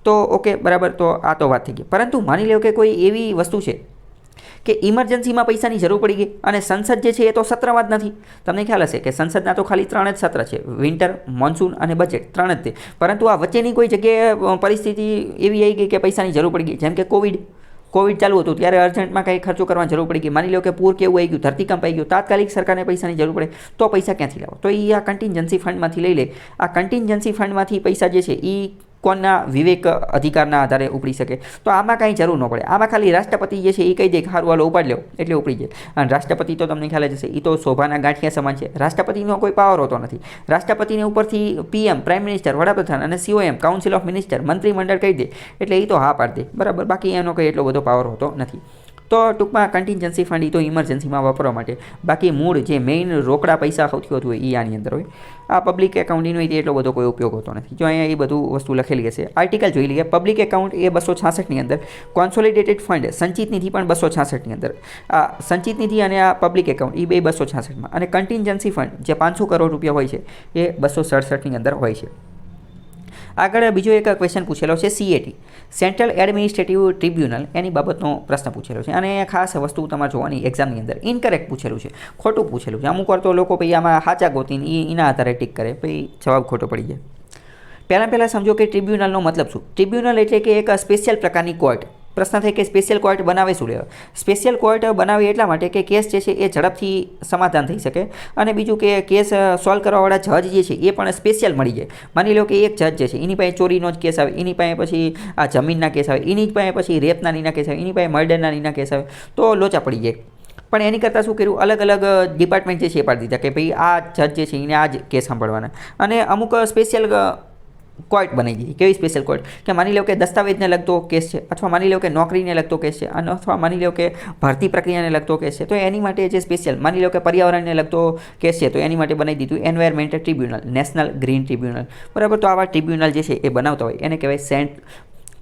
તો ઓકે, બરાબર. તો આ તો વાત થઈ ગઈ. પરંતુ માની લો કે કોઈ એવી વસ્તુ છે કે ઇમરજન્સીમાં પૈસાની જરૂર પડી ગઈ અને સંસદ જે છે એ તો સત્રમાં જ નથી. તમને ખ્યાલ હશે કે સંસદના તો ખાલી 3 જ સત્ર છે, વિન્ટર, મોન્સૂન અને બજેટ, 3 જ તે. પરંતુ આ વચ્ચેની કોઈ જગ્યાએ પરિસ્થિતિ એવી આવી ગઈ કે પૈસાની જરૂર પડી ગઈ, જેમ કે કોવિડ ચાલુ હતું ત્યારે અર્જન્ટમાં કંઈ ખર્ચો કરવાની જરૂર પડી ગઈ. માની લો કે પૂર કેવું આવી ગયું, ધરતીકંપ આવી ગયું, તાત્કાલિક સરકારને પૈસાની જરૂર પડે, તો પૈસા ક્યાંથી લાવો? તો એ આ કન્ટિન્જન્સી ફંડમાંથી લઈ લે. આ કન્ટિન્જન્સી ફંડમાંથી પૈસા જે છે એ કોના વિવેક અધિકારના આધારે ઉપડી શકે? તો આમાં કાંઈ જરૂર ન પડે. આમાં ખાલી રાષ્ટ્રપતિ જે છે એ કહી દે કે હારું હાલો ઉપાડ લો એટલે ઉપડી જાય. અને રાષ્ટ્રપતિ તો તમને ખ્યાલ જ હશે, એ તો શોભાના ગાંઠિયા સમાન છે. રાષ્ટ્રપતિનો કોઈ પાવર હોતો નથી. રાષ્ટ્રપતિને ઉપરથી પીએમ, પ્રાઇમ મિનિસ્ટર, વડાપ્રધાન અને COM, કાઉન્સિલ ઓફ મિનિસ્ટર, મંત્રીમંડળ કહી દે એટલે એ તો હા પાડી દે, બરાબર. બાકી એનો કંઈ એટલો બધો પાવર હોતો નથી. તો ટૂંકમાં કન્ટિન્જન્સી ફંડ એ તો ઇમરજન્સીમાં વાપરવા માટે. બાકી મૂળ જે મેઇન રોકડા પૈસા સૌથી વધુ હોય એ આની અંદર હોય. આ પબ્લિક એકાઉન્ટનો એટલો બધો કોઈ ઉપયોગ હોતો નથી. જો અહીંયા એ બધું વસ્તુ લખેલી હશે. આર્ટિકલ જોઈ લઈએ. પબ્લિક એકાઉન્ટ એ 266ની અંદર, કોન્સોલિડેટેડ ફંડ સંચિત નિધિ પણ 266ની અંદર. આ સંચિત નિધિ અને આ પબ્લિક એકાઉન્ટ એ બે 266માં, અને કન્ટિન્જન્સી ફંડ જે 500 કરોડ રૂપિયા હોય છે એ 267ની અંદર હોય છે. આગળ બીજો એક ક્વેશ્ચન પૂછેલો છે CAT, સેન્ટ્રલ એડમિનિસ્ટ્રેટિવ ટ્રિબ્યુનલ, એની બાબતનો પ્રશ્ન પૂછેલો છે. અને ખાસ વસ્તુ તમારે જોવાની એક્ઝામની અંદર ઇનકરેક્ટ પૂછેલું છે, ખોટું પૂછેલું છે. અમુક વાર તો લોકો પછી આમાં સાચા ગોતીને એના આધારે ટીક કરે, પછી જવાબ ખોટો પડી જાય. પહેલાં સમજો કે ટ્રિબ્યુનલનો મતલબ શું? ટ્રિબ્યુનલ એટલે કે એક સ્પેશિયલ પ્રકારની કોર્ટ. પ્રશ્ન થાય કે સ્પેશિયલ કોર્ટ બનાવે શું લેવા? સ્પેશિયલ કોર્ટ બનાવે એટલા માટે કે કેસ જે છે એ ઝડપથી સમાધાન થઈ શકે, અને બીજું કે કેસ સોલ્વ કરવાવાળા જજ જે છે એ પણ સ્પેશિયલ મળી જાય. માની લો કે એક જજ જે છે એની પાસે ચોરીનો જ કેસ આવે, એની પાસે પછી આ જમીનના કેસ આવે, એની જ પાસે પછી રેપના નીના કેસ આવે, એની પાસે મર્ડરના નીના કેસ આવે, તો લોચા પડી જાય. પણ એની કરતાં શું કર્યું, અલગ અલગ ડિપાર્ટમેન્ટ જે છે એ પાડી દીધા કે ભાઈ આ જજ જે છે એને આ જ કેસ સાંભળવાના. અને અમુક સ્પેશિયલ કોર્ટ બનાવી દીધી. કેવી સ્પેશિયલ કોર્ટ કે માની લો કે દસ્તાવેજને લગતો કેસ છે, અથવા માની લો કે નોકરીને લગતો કેસ છે, અને અથવા માની લો કે ભરતી પ્રક્રિયાને લગતો કેસ છે, તો એની માટે જે સ્પેશિયલ માની લો કે પર્યાવરણને લગતો કેસ છે, તો એની માટે બનાવી દીધું environment tribunal, national green tribunal, બરાબર. તો આવા ટ્રિબ્યુનલ જે છે એ બનાવતા હોય એને કહેવાય સેન્ટ.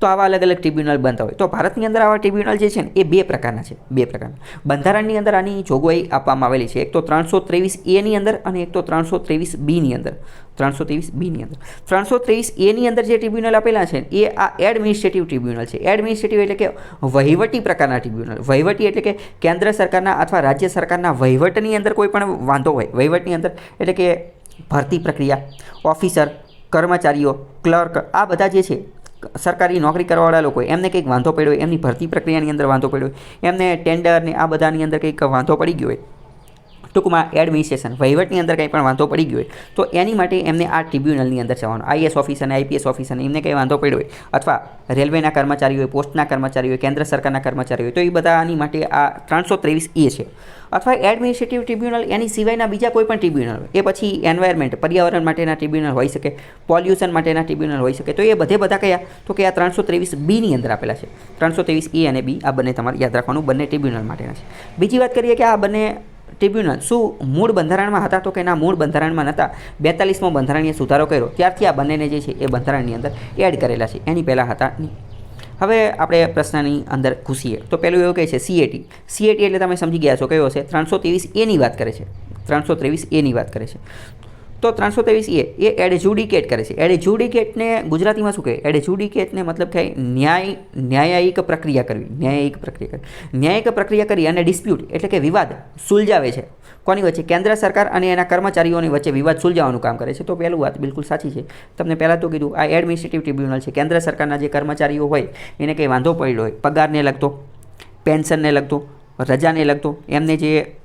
તો આવા અલગ અલગ ટ્રિબ્યુનલ બનતા હોય. તો ભારતની અંદર આવા ટ્રિબ્યુનલ જે છે ને એ બે પ્રકારના છે, બે પ્રકારના. બંધારણની અંદર આની જોગવાઈ આપવામાં આવેલી છે, એક તો 323A ની અંદર અને એક તો 323B ની અંદર. 323B ની અંદર 323A ની અંદર જે ટ્રિબ્યુનલ આપેલા છે એ આ એડમિનિસ્ટ્રેટિવ ટ્રિબ્યુનલ છે. એડમિનિસ્ટ્રેટિવ એટલે કે વહીવટી પ્રકારના ટ્રિબ્યુનલ. વહીવટી એટલે કે કેન્દ્ર સરકારના અથવા રાજ્ય સરકારના વહીવટની અંદર કોઈ પણ વાંધો હોય, વહીવટની અંદર એટલે કે ભરતી પ્રક્રિયા, ઓફિસર, કર્મચારીઓ, ક્લર્ક, આ બધા જે છે સરકારી નોકરી કરવાવાળા લોકો એમને કંઈક વાંધો પડ્યો હોય, એમની ભરતી પ્રક્રિયાની અંદર વાંધો પડ્યો હોય, એમને ટેન્ડર ને આ બધાની અંદર કંઈક વાંધો પડી ગયો હોય, ટૂંકમાં એડમિનિસ્ટ્રેશન વહીવટની અંદર કંઈ પણ વાંધો પડી ગયો હોય, તો એની માટે એમને આ ટ્રિબ્યુનલની અંદર જવાનું. આઈએસ ઓફિસર અને આઈપીએસ ઓફિસર એમને કંઈ વાંધો પડ્યો હોય, અથવા રેલવેના કર્મચારીઓ હોય, પોસ્ટના કર્મચારીઓ હોય, કેન્દ્ર સરકારના કર્મચારીઓ હોય, તો એ બધાની માટે આ 323A છે. અથવા એડમિનિસ્ટ્રેટિવ ટ્રિબ્યુનલ એની સિવાયના બીજા કોઈ પણ ટ્રિબ્યુનલ હોય, એ પછી એન્વાયરમેન્ટ પર્યાવરણ માટેના ટ્રિબ્યુનલ હોઈ શકે, પોલ્યુશન માટેના ટ્રિબ્યુનલ હોઈ શકે. તો એ બધા કયા? તો કે આ 323B ની અંદર આપેલા છે. 323A અને B આ બંને તમારે યાદ રાખવાનું, બંને ટ્રિબ્યુનલ માટેના છે. બીજી વાત કરીએ કે આ બંને ટ્રિબ્યુનલ શું મૂળ બંધારણમાં હતા? તો કે ના, મૂળ બંધારણમાં નહોતા. 42મો બંધારણીય સુધારો કર્યો ત્યારથી આ બંનેને જે છે એ બંધારણની અંદર એડ કરેલા છે, એની પહેલાં હતા નહીં. હવે આપણે પ્રશ્નની અંદર ઘૂસીએ તો પહેલું એવું કહે છે CAT. CAT એટલે તમે સમજી ગયા છો કયો છે? 323A ની વાત કરે છે. 323A ની વાત કરે છે. તો 323A એ એડજ્યુડિકેટ કરે છે. એડજ્યુડિકેટને ગુજરાતીમાં શું કહે? એડજ્યુડિકેટને મતલબ કે ન્યાયિક પ્રક્રિયા કરવી. ન્યાયિક પ્રક્રિયા કરી અને ડિસ્પ્યુટ એટલે કે વિવાદ સુલઝાવે છે. કોની વચ્ચે? કેન્દ્ર સરકાર અને એના કર્મચારીઓની વચ્ચે વિવાદ સુલઝાવવાનું કામ કરે છે. તો પહેલું વાત બિલકુલ સાચી છે. તમને પહેલાં તો કીધું આ એડમિનિસ્ટ્રેટિવ ટ્રિબ્યુનલ છે. કેન્દ્ર સરકારના જે કર્મચારીઓ હોય એને કંઈ વાંધો પડ્યો હોય, પગારને લગતો, પેન્શનને લગતો, રજાને લગતો, એમને જે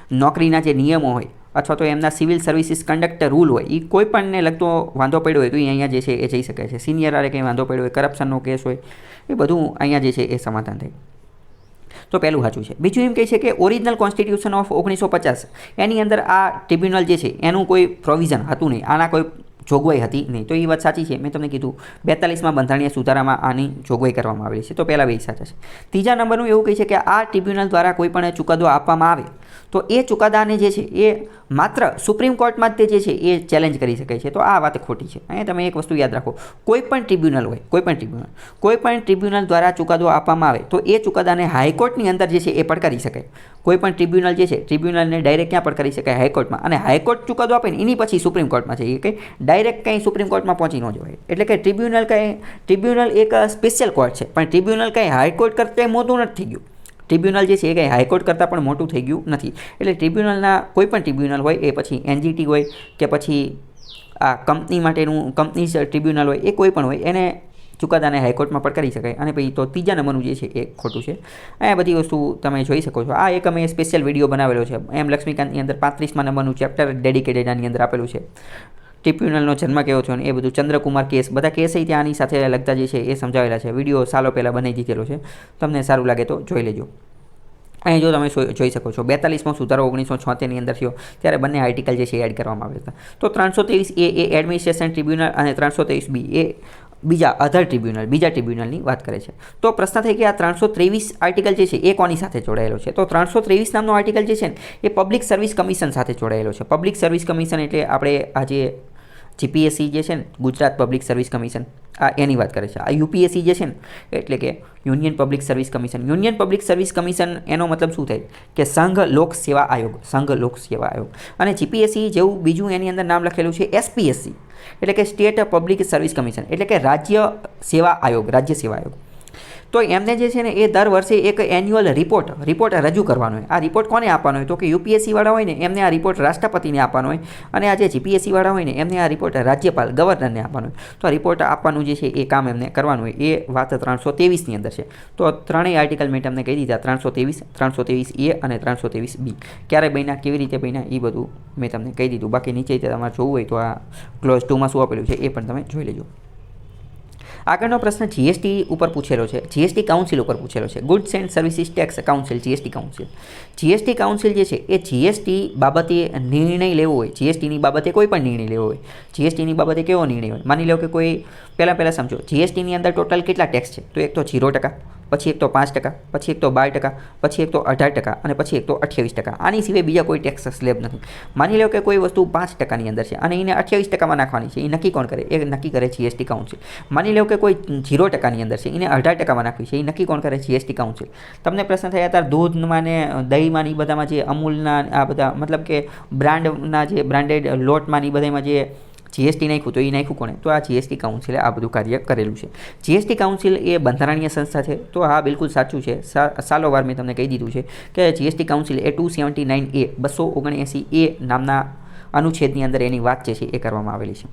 નોકરીના જે નિયમો હોય અથવા તો એમના સિવિલ સર્વિસીસ કન્ડક્ટ રૂલ હોય, એ કોઈ પણને લગતો વાંધો પડ્યો હોય તો એ અહીંયા જે છે એ જઈ શકે છે. સિનિયર આરે કંઈ વાંધો પડ્યો હોય, કરપ્શનનો કેસ હોય, એ બધું અહીંયા જે છે એ સમાધાન થાય. તો પહેલું સાચું છે. બીજું એમ કહે છે કે ઓરિજિનલ કોન્સ્ટિટ્યુશન ઓફ 1950 એની અંદર આ ટ્રિબ્યુનલ જે છે એનું કોઈ પ્રોવિઝન હતું નહીં, આના કોઈ જોગવાઈ હતી નહીં. તો એ વાત સાચી છે. મેં તમને કીધું 42માં બંધારણીય સુધારામાં આની જોગવાઈ કરવામાં આવેલી છે. તો પહેલાં બે સાચા છે. ત્રીજા નંબરનું એવું કહે છે કે આ ટ્રિબ્યુનલ દ્વારા કોઈ પણ ચુકાદો આપવામાં આવે તો એ ચુકાદાને જે છે એ માત્ર સુપ્રીમ કોર્ટમાં જ તે જે છે એ ચેલેન્જ કરી શકાય છે. તો આ વાત ખોટી છે. અહીંયા તમે એક વસ્તુ યાદ રાખો, કોઈ પણ ટ્રિબ્યુનલ હોય, કોઈ પણ ટ્રિબ્યુનલ દ્વારા ચુકાદો આપવામાં આવે તો એ ચુકાદાને હાઈકોર્ટની અંદર જે છે એ પડકારી શકાય. કોઈ પણ ટ્રિબ્યુનલ જે છે ટ્રિબ્યુનલને ડાયરેક્ટ ક્યાં પડકારી શકાય? હાઈકોર્ટમાં. અને હાઈકોર્ટ ચુકાદો આપે ને એની પછી સુપ્રીમ કોર્ટમાં જઈએ, કંઈ ડાયરેક્ટ કંઈ સુપ્રીમ કોર્ટમાં પહોંચી ન જવાય. એટલે કે ટ્રિબ્યુનલ એક સ્પેશિયલ કોર્ટ છે, પણ ટ્રિબ્યુનલ કંઈ હાઈકોર્ટ કરતાં મોટું નથી થઈ ગયું. ટ્રિબ્યુનલ જે છે એ કંઈ હાઈકોર્ટ કરતાં પણ મોટું થઈ ગયું નથી. એટલે ટ્રિબ્યુનલના કોઈ પણ ટ્રિબ્યુનલ હોય, એ પછી NGT હોય કે પછી આ કંપની માટેનું કંપની ટ્રિબ્યુનલ હોય, એ કોઈ પણ હોય, એને ચુકાદાને હાઈકોર્ટમાં પડકારી શકાય. અને પછી તો ત્રીજા નંબરનું જે છે એ ખોટું છે. આ બધી વસ્તુ તમે જોઈ શકો છો. આ એક અમે સ્પેશિયલ વિડીયો બનાવેલો છે M લક્ષ્મીકાંતની અંદર 35મા નંબરનું ચેપ્ટર ડેડિકેટેડ આની અંદર આપેલું છે. ટ્રિબ્યુનલનો જન્મ કેવો થયો ને એ બધું, ચંદ્રકુમાર કેસ, બધા કેસ ત્યાં આની સાથે લગતા જે છે એ સમજાવેલા છે. વિડીયો સાલો પહેલાં બનાવી દીધેલો છે. તમને સારું લાગે તો જોઈ લેજો. અહીં જો તમે જોઈ શકો છો 42મો સુધારો 1976ની અંદર થયો ત્યારે બંને આર્ટિકલ જે છે એડ કરવામાં આવ્યા હતા. તો 323A એ એડમિનિસ્ટ્રેશન ટ્રિબ્યુનલ અને 323B એ બીજા ટ્રિબ્યુનલની વાત કરે છે. તો પ્રશ્ન થાય કે આ 323 આર્ટિકલ જે છે એ કોની સાથે જોડાયેલો છે? તો 323 નામનો આર્ટિકલ જે છે ને એ પબ્લિક સર્વિસ કમિશન સાથે જોડાયેલો છે. પબ્લિક સર્વિસ કમિશન એટલે આપણે આજે GPSC જે છે ને, ગુજરાત પબ્લિક સર્વિસ કમિશન, આ એની વાત કરે છે. આ UPSC જે છે ને એટલે કે union public service commission. Union public service commission એનો મતલબ શું થાય કે સંઘ લોક સેવા આયોગ. અને GPSC જેવું બીજું એની અંદર નામ લખેલું છે SPSC એટલે કે સ્ટેટ પબ્લિક સર્વિસ કમિશન એટલે કે રાજ્ય સેવા આયોગ. તો એમને જે છે ને એ દર વર્ષે એક એન્યુઅલ રિપોર્ટ રજૂ કરવાનો હોય. આ રિપોર્ટ કોને આપવાનો હોય? તો કે UPSC વાળા હોય ને એમને આ રિપોર્ટ રાષ્ટ્રપતિને આપવાનો હોય, અને આ જે GPSC વાળા હોય ને એમને આ રિપોર્ટ રાજ્યપાલ ગવર્નરને આપવાનો હોય. તો રિપોર્ટ આપવાનું જે છે એ કામ એમને કરવાનું હોય. એ વાત 323ની અંદર છે. તો ત્રણેય આર્ટિકલ મેં તમને કહી દીધા, 323A અને 323B. ક્યારે બન્યા, કેવી રીતે બન્યા, એ બધું મેં તમને કહી દીધું. બાકી નીચે તમારે જોવું હોય તો આ ક્લોઝ 2માં શું આપેલું છે એ પણ તમે જોઈ લેજો. આગળનો પ્રશ્ન જીએસટી ઉપર પૂછેલો છે, જીએસટી કાઉન્સિલ ઉપર પૂછેલો છે. Goods and services tax council, GST council. GST council જે છે એ જીએસટી બાબતે નિર્ણય લેવો હોય, જીએસટીની બાબતે કોઈ પણ નિર્ણય લેવો હોય, જીએસટીની બાબતે કેવો નિર્ણય હોય? માની લો કે કોઈ પહેલાં સમજો, જીએસટીની અંદર ટોટલ કેટલા ટેક્સ છે? તો એક તો 0%, પછી એક તો 5%, પછી એક તો 12%, પછી એક તો 18% અને પછી એક તો 28%. આની સિવાય બીજા કોઈ ટેક્સ સ્લેબ નથી. માની લો કે કોઈ વસ્તુ 5%ની અંદર છે અને એને 28%માં નાખવાની છે, એ નક્કી કોણ કરે? એ નક્કી કરે જીએસટી કાઉન્સિલ. માની લો કે કોઈ 0%ની અંદર છે, એને 18%માં નાખવી છે, એ નક્કી કોણ કરે? GST council. તમને પ્રશ્ન થાય અત્યારે દૂધમાં ને દહીંમાં ને બધામાં જે અમૂલના આ બધા મતલબ કે બ્રાન્ડના જે બ્રાન્ડેડ લોટમાં ને બધામાં જે જીએસટી નાખ્યું, તો એ નાખ્યું કોણે? તો આ જીએસટી કાઉન્સિલે આ બધું કાર્ય કરેલું છે. જીએસટી કાઉન્સિલ એ બંધારણીય સંસ્થા છે. તો હા, બિલકુલ સાચું છે. સાલોવાર મેં તમને કહી દીધું છે કે જીએસટી કાઉન્સિલ એ 279A 279A નામના અનુચ્છેદની અંદર એની વાત જે છે એ કરવામાં આવેલી છે.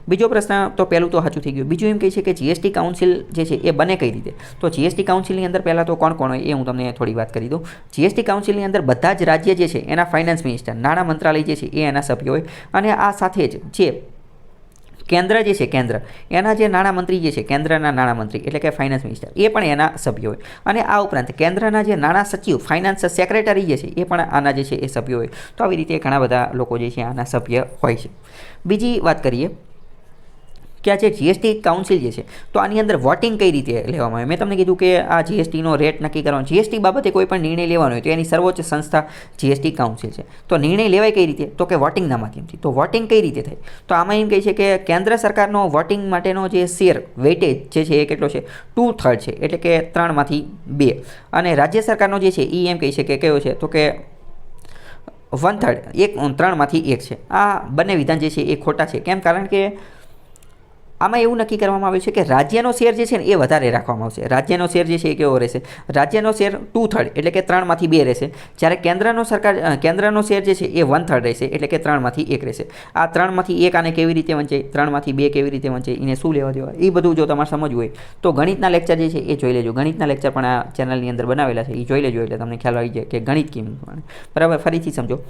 બીજો પ્રશ્ન તો પહેલું તો સાચું થઈ ગયું. બીજું એમ કહે છે કે જીએસટી કાઉન્સિલ જે છે એ બને કઈ રીતે? તો જીએસટી કાઉન્સિલની અંદર પહેલાં તો કોણ કોણ હોય એ હું તમને થોડી વાત કરી દઉં. જીએસટી કાઉન્સિલની અંદર બધા જ રાજ્ય જે છે એના ફાઇનાન્સ મિનિસ્ટર, નાણાં મંત્રાલય જે છે એ એના સભ્યો હોય અને આ સાથે જ જે કેન્દ્ર જે છે, કેન્દ્ર એના જે નાણામંત્રી જે છે, કેન્દ્રના નાણામંત્રી એટલે કે ફાઇનાન્સ મિનિસ્ટર, એ પણ એના સભ્યો હોય. અને આ ઉપરાંત કેન્દ્રના જે નાણાં સચિવ, ફાઇનાન્સ સેક્રેટરી જે છે એ પણ આના જે છે એ સભ્યો હોય. તો આવી રીતે ઘણા બધા લોકો જે છે આના સભ્ય હોય છે. બીજી વાત કરીએ કે આ જે જીએસટી કાઉન્સિલ જે છે તો આની અંદર વોટિંગ કઈ રીતે લેવામાં આવે? મેં તમને કીધું કે આ જીએસટીનો રેટ નક્કી કરવાનો, જીએસટી બાબતે કોઈ પણ નિર્ણય લેવાનો હોય તો એની સર્વોચ્ચ સંસ્થા જીએસટી કાઉન્સિલ છે. તો નિર્ણય લેવાય કઈ રીતે? તો કે વોટિંગના માધ્યમથી. તો વોટિંગ કઈ રીતે થાય? તો આમાં એમ કહે છે કે કેન્દ્ર સરકારનો વોટિંગ માટેનો જે શેર વેઇટેજ જે છે એ કેટલો છે? 2/3 છે, એટલે કે 3/2. અને રાજ્ય સરકારનો જે છે એ એમ કહે છે કે કયો છે? તો કે 1/3, 3/1 છે. આ બંને વિધાન જે છે એ ખોટા છે. કેમ? કારણ કે આમાં એવું નક્કી કરવામાં આવ્યું છે કે રાજ્યનો શેર જે છે ને એ વધારે રાખવામાં આવશે. રાજ્યનો શેર જે છે એ કેવો રહેશે? રાજ્યનો શેર 2/3 એટલે કે 3/2 રહેશે. જ્યારે કેન્દ્રનો શેર જે છે એ 1/3 રહેશે, એટલે કે 3/1 રહેશે. આ 3/1 આને કેવી રીતે વંચાય, 3/2 કેવી રીતે વંચાય, એને શું લેવા દેવા, એ બધું જો તમારે સમજવું હોય તો ગણિતના લેક્ચર જે છે એ જોઈ લેજો. ગણિતના લેક્ચર પણ આ ચેનલની અંદર બનાવેલા છે, એ જોઈ લેજો એટલે તમને ખ્યાલ આવી જાય કે ગણિત કેમ. બરાબર, ફરીથી સમજો.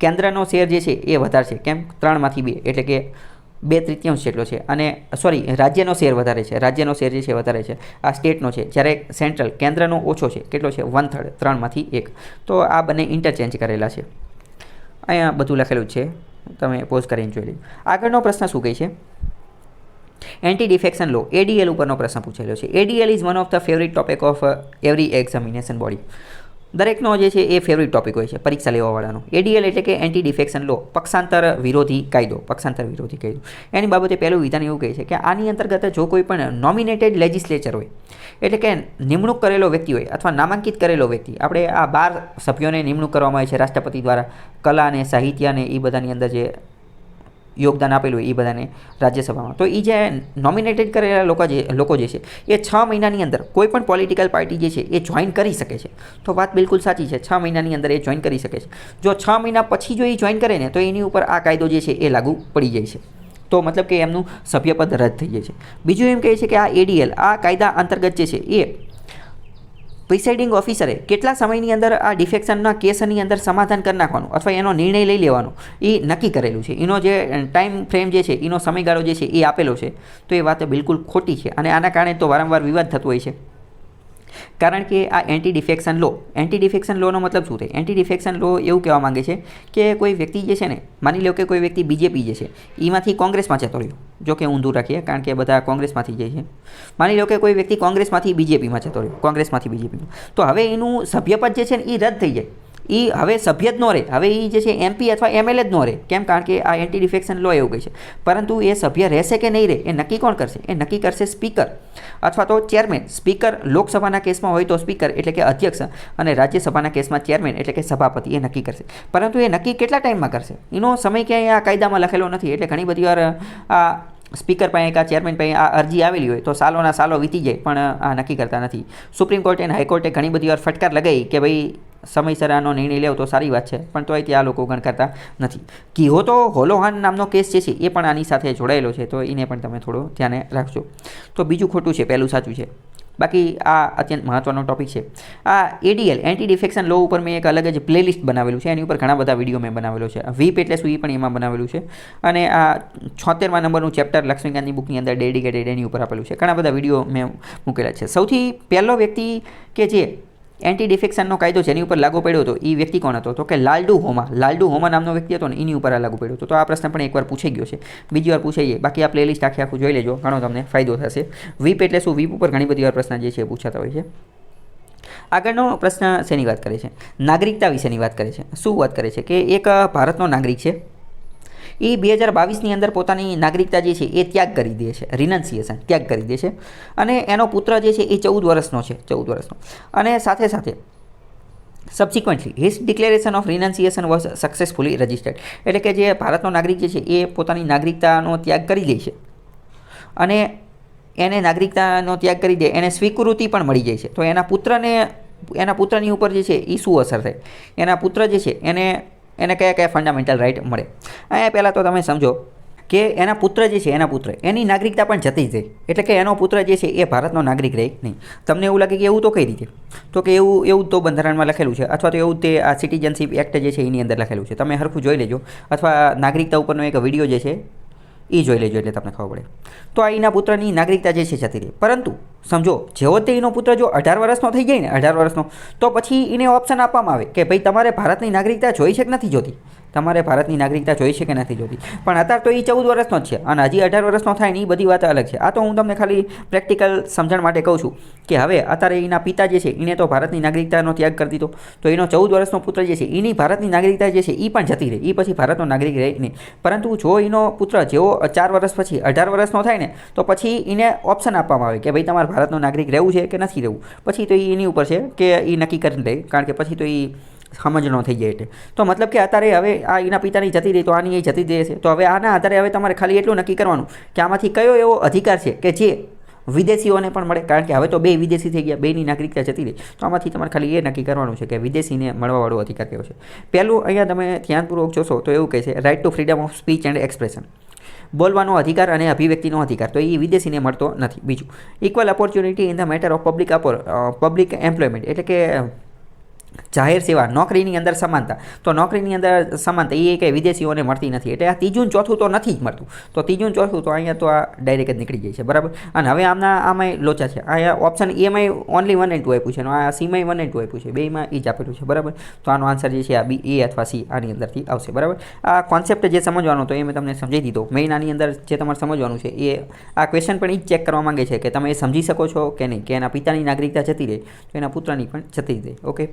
કેન્દ્રનો શેર જે છે એ વધારે છે. કેમ? 3/2 એટલે કે 2/3 જેટલો છે. અને રાજ્યનો શેર વધારે છે, રાજ્યનો શેર જે છે વધારે છે, આ સ્ટેટનો છે. જ્યારે સેન્ટ્રલ કેન્દ્રનો ઓછો છે, કેટલો છે? 1/3, 3/1. તો આ બંને ઇન્ટરચેન્જ કરેલા છે. અહીંયા બધું લખેલું છે, તમે પોઝ કરીને જોઈ લો. આગળનો પ્રશ્ન શું કહે છે? એન્ટી ડિફેક્શન લો, એડીએલ ઉપરનો પ્રશ્ન પૂછેલો છે. ADL is one of the favourite topic of every examination body. દરેકનો જે છે એ ફેવરિટ ટોપિક હોય છે પરીક્ષા લેવાવાળાનો. એડીએલ એટલે કે એન્ટી ડિફેક્શન લો, પક્ષાંતર વિરોધી કાયદો, પક્ષાંતર વિરોધી કાયદો. એની બાબતે પહેલું વિધાન એવું કહે છે કે આની અંતર્ગત જો કોઈ પણ નોમિનેટેડ લેજિસ્લેચર હોય, એટલે કે નિમણૂક કરેલો વ્યક્તિ હોય અથવા નામાંકિત કરેલો વ્યક્તિ, આપણે આ 12 સભ્યોને નિમણૂક કરવામાં આવે છે રાષ્ટ્રપતિ દ્વારા, કલા અને સાહિત્ય અને એ બધાની અંદર જે યોગદાન આપેલું હોય એ બધાને રાજ્યસભામાં. તો એ જે નોમિનેટેડ કરેલા લોકો જે છે એ 6 મહિનાની અંદર કોઈ પણ પોલિટિકલ પાર્ટી જે છે એ જોઈન કરી શકે છે. તો વાત બિલકુલ સાચી છે, 6 મહિનાની અંદર એ જોઈન કરી શકે છે. જો 6 મહિના પછી જો એ જોઈન કરે ને તો એની ઉપર આ કાયદો જે છે એ લાગુ પડી જાય છે. તો મતલબ કે એમનું સભ્યપદ રદ થઈ જાય છે. બીજું એમ કહે છે કે આ એડીએલ, આ કાયદા અંતર્ગત જે છે એ પ્રિસાઇડિંગ ઓફિસરે કેટલા સમયની અંદર આ ડિફેક્શનના કેસની અંદર સમાધાન કરી નાખવાનું અથવા એનો નિર્ણય લઈ લેવાનો એ નક્કી કરેલું છે. એનો જે ટાઈમ ફ્રેમ જે છે, એનો સમયગાળો જે છે એ આપેલો છે. તો એ વાત બિલકુલ ખોટી છે અને આના કારણે તો વારંવાર વિવાદ થતો હોય છે. કારણ કે આ એન્ટી ડિફેક્શન લોનો મતલબ શું થાય? એન્ટી ડિફેક્શન લો એવું કહેવા માંગે છે કે કોઈ વ્યક્તિ જે છે ને, માની લો કે કોઈ વ્યક્તિ બીજેપી જે છે એમાંથી કોંગ્રેસમાં જતો રહ્યો, જો કે ઊંધું રાખીએ કારણ કે બધા કોંગ્રેસમાંથી જાય છે. માની લો કે કોઈ વ્યક્તિ કોંગ્રેસમાંથી બીજેપીમાં જતો રહ્યો, કોંગ્રેસમાંથી બીજેપીમાં, તો હવે એનું સભ્યપદ જે છે ને એ રદ થઈ જાય. એ હવે સભ્ય જ ન રહે, હવે એ જે છે એમપી અથવા એમએલએ જ ન રહે. કેમ? કારણ કે આ એન્ટી ડિફેક્શન લો એવું કહે છે. પરંતુ એ સભ્ય રહેશે કે નહીં રહે એ નક્કી કોણ કરશે? એ નક્કી કરશે સ્પીકર અથવા તો ચેરમેન. સ્પીકર લોકસભાના કેસમાં હોય તો સ્પીકર એટલે કે અધ્યક્ષ, અને રાજ્યસભાના કેસમાં ચેરમેન એટલે કે સભાપતિ એ નક્કી કરશે. પરંતુ એ નક્કી કેટલા ટાઈમમાં કરશે એનો સમય ક્યાંય આ કાયદામાં લખેલો નથી. એટલે ઘણી બધી વાર આ સ્પીકર પાસે કે ચેરમેન પાસે આ અરજી આવેલી હોય તો સાલોના સાલો વીતી જાય પણ આ નક્કી કરતા નથી. સુપ્રીમ કોર્ટે અને હાઈકોર્ટે ઘણી બધી વાર ફટકાર લગાવી કે ભાઈ સમયસર આનો નિર્ણય લેવો તો સારી વાત છે, પણ તોય ત્યાં લોકો ગણકારતા નથી. કિહોતો હોલોહાન નામનો કેસ જે છે એ પણ આની સાથે જોડાયેલો છે, તો એને પણ તમે થોડો ધ્યાને રાખજો. તો બીજું ખોટું છે, પહેલું સાચું છે. બાકી આ અત્યંત મહત્ત્વનો ટોપિક છે. આ ADL એન્ટી ડિફેક્શન લો ઉપર મેં એક અલગ જ પ્લેલિસ્ટ બનાવેલું છે, એની ઉપર ઘણા બધા વિડીયો મેં બનાવેલો છે. વીપ એટલે શું એ પણ એમાં બનાવેલું છે, અને આ 76મા નંબરનું ચેપ્ટર લક્ષ્મીકાંતની બુકની અંદર ડેડિકેટેડ એની ઉપર આપેલું છે. ઘણા બધા વિડીયો મેં મૂકેલા છે. સૌથી પહેલો વ્યક્તિ કે જે એન્ટી ડિફેક્શનનો કાયદો જેની ઉપર લાગુ પડ્યો હતો એ વ્યક્તિ કોણ હતો? તો કે લાલડુ હોમા નામનો વ્યક્તિ હતો ને, એની ઉપર આ લાગુ પડ્યો હતો. તો આ પ્રશ્ન પણ એકવાર પૂછાઈ ગયો છે, બીજી વાર પૂછાઈએ. બાકી આ પ્લેલિસ્ટ આખું જોઈ લેજો, ઘણો તમને ફાયદો થશે. વીપ એટલે શું? વીપ ઉપર ઘણી બધી વાર પ્રશ્ન જે છે પૂછાતા હોય છે. આગળનો પ્રશ્ન શેની વાત કરે છે? નાગરિકતા વિશેની વાત કરે છે. શું વાત કરે છે કે એક ભારતનો નાગરિક છે, એ 2022ની અંદર પોતાની નાગરિકતા જે છે એ ત્યાગ કરી દે છે, રિનન્સિએશન ત્યાગ કરી દે છે, અને એનો પુત્ર જે છે એ 14 વર્ષનો છે, 14 વર્ષનો, અને સાથે સાથે subsequently his declaration of renunciation was successfully registered. એટલે કે જે ભારતનો નાગરિક જે છે એ પોતાની નાગરિકતાનો ત્યાગ કરી દે છે, અને એને નાગરિકતાનો ત્યાગ કરી દે, એને સ્વીકૃતિ પણ મળી જાય છે. તો એના પુત્રની ઉપર જે છે એ શું અસર થાય? એના પુત્ર જે છે એને કયા ફંડામેન્ટલ રાઇટ મળે? અહીંયા પહેલાં તો તમે સમજો કે એના પુત્ર જે છે એની નાગરિકતા પણ જતી જ રહે. એટલે કે એનો પુત્ર જે છે એ ભારતનો નાગરિક રહે નહીં. તમને એવું લાગે કે એવું તો કઈ રીતે? તો કે એવું તો બંધારણમાં લખેલું છે, અથવા તો એવું તે આ સિટીઝનશીપ એક્ટ જે છે એની અંદર લખેલું છે. તમે હરખું જોઈ લેજો, અથવા નાગરિકતા ઉપરનો એક વિડીયો જે છે એ જોઈ લેજો, એટલે તમને ખબર પડે. તો આ એના પુત્રની નાગરિકતા જે છે જતી રહે. પરંતુ સમજો જેવો તે એનો પુત્ર જો 18 વર્ષનો થઈ જાય ને, 18 વર્ષનો, તો પછી એને ઓપ્શન આપવામાં આવે કે ભાઈ તમારે ભારતની નાગરિકતા જોઈ છે કે નથી જોતી? તમારે ભારતની નાગરિકતા જોઈ છે કે નથી જોતી? પણ અત્યારે તો એ 14 વર્ષનો જ છે, અને હજી 18 વર્ષનો થાય ને એ બધી વાત અલગ છે. આ તો હું તમને ખાલી પ્રેક્ટિકલ સમજણ માટે કહું છું કે હવે અત્યારે એના પિતા જે છે એને તો ભારતની નાગરિકતાનો ત્યાગ કરી દીધો, તો એનો 14 વર્ષનો પુત્ર જે છે એની ભારતની નાગરિકતા જે છે એ પણ જતી રહે, એ પછી ભારતનો નાગરિક રહે નહીં. પરંતુ જો એનો પુત્ર જેવો 4 વર્ષ પછી 18 વર્ષનો થાય ને, તો પછી એને ઓપ્શન આપવામાં આવે કે ભાઈ તમારે ભારતનો નાગરિક રહેવું છે કે નથી રહેવું. પછી તો એની ઉપર છે કે એ નક્કી કરી લે, કારણ કે પછી તો એ સમજણો થઈ જાય. એટલે તો મતલબ કે અત્યારે હવે આ એના પિતાની જતી રહી, તો આની એ જતી રહે છે. તો હવે આના આધારે હવે તમારે ખાલી એટલું નક્કી કરવાનું કે આમાંથી કયો એવો અધિકાર છે કે જે વિદેશીઓને પણ મળે, કારણ કે હવે તો 2 વિદેશી થઈ ગયા, 2ની નાગરિકતા જતી રહી. તો આમાંથી તમારે ખાલી એ નક્કી કરવાનું છે કે વિદેશીને મળવાવાળો અધિકાર કયો છે. પહેલું અહીંયા તમે ધ્યાનપૂર્વક જોશો તો એવું કહે છે right to freedom of speech and expression, બોલવાનો અધિકાર અને અભિવ્યક્તિનો અધિકાર. તો એ વિદેશીને મળતો નથી. બીજું, equal opportunity in the matter of public employment, એટલે કે જાહેર સેવા, નોકરીની અંદર સમાનતા. તો નોકરીની અંદર સમાનતા એ કંઈ વિદેશીઓને મળતી નથી. એટલે આ ત્રીજું ચોથું તો નથી જ મળતું. તો ત્રીજું ચોથું તો અહીંયા તો આ ડાયરેક્ટ જ નીકળી જાય છે, બરાબર. અને હવે આમાંય લોચા છે. અહીંયા ઓપ્શન એમાંય ઓનલી 1 and 2 આપ્યું છે, અને આ સીમાંય 1 and 2 આપ્યું છે, બેમાં એ જ આપેલું છે, બરાબર. તો આનો આન્સર જે છે આ બી, એ અથવા સી આની અંદરથી આવશે, બરાબર. આ કોન્સેપ્ટ જે સમજવાનો તો એ મેં તમને સમજાવી દીધો. મેઇન આની અંદર જે તમારે સમજવાનું છે એ આ ક્વેશ્ચન પણ એ જ ચેક કરવા માંગે છે કે તમે એ સમજી શકો છો કે નહીં, કે એના પિતાની નાગરિકતા જતી રહે તો એના પુત્રની પણ જતી રહે. ઓકે.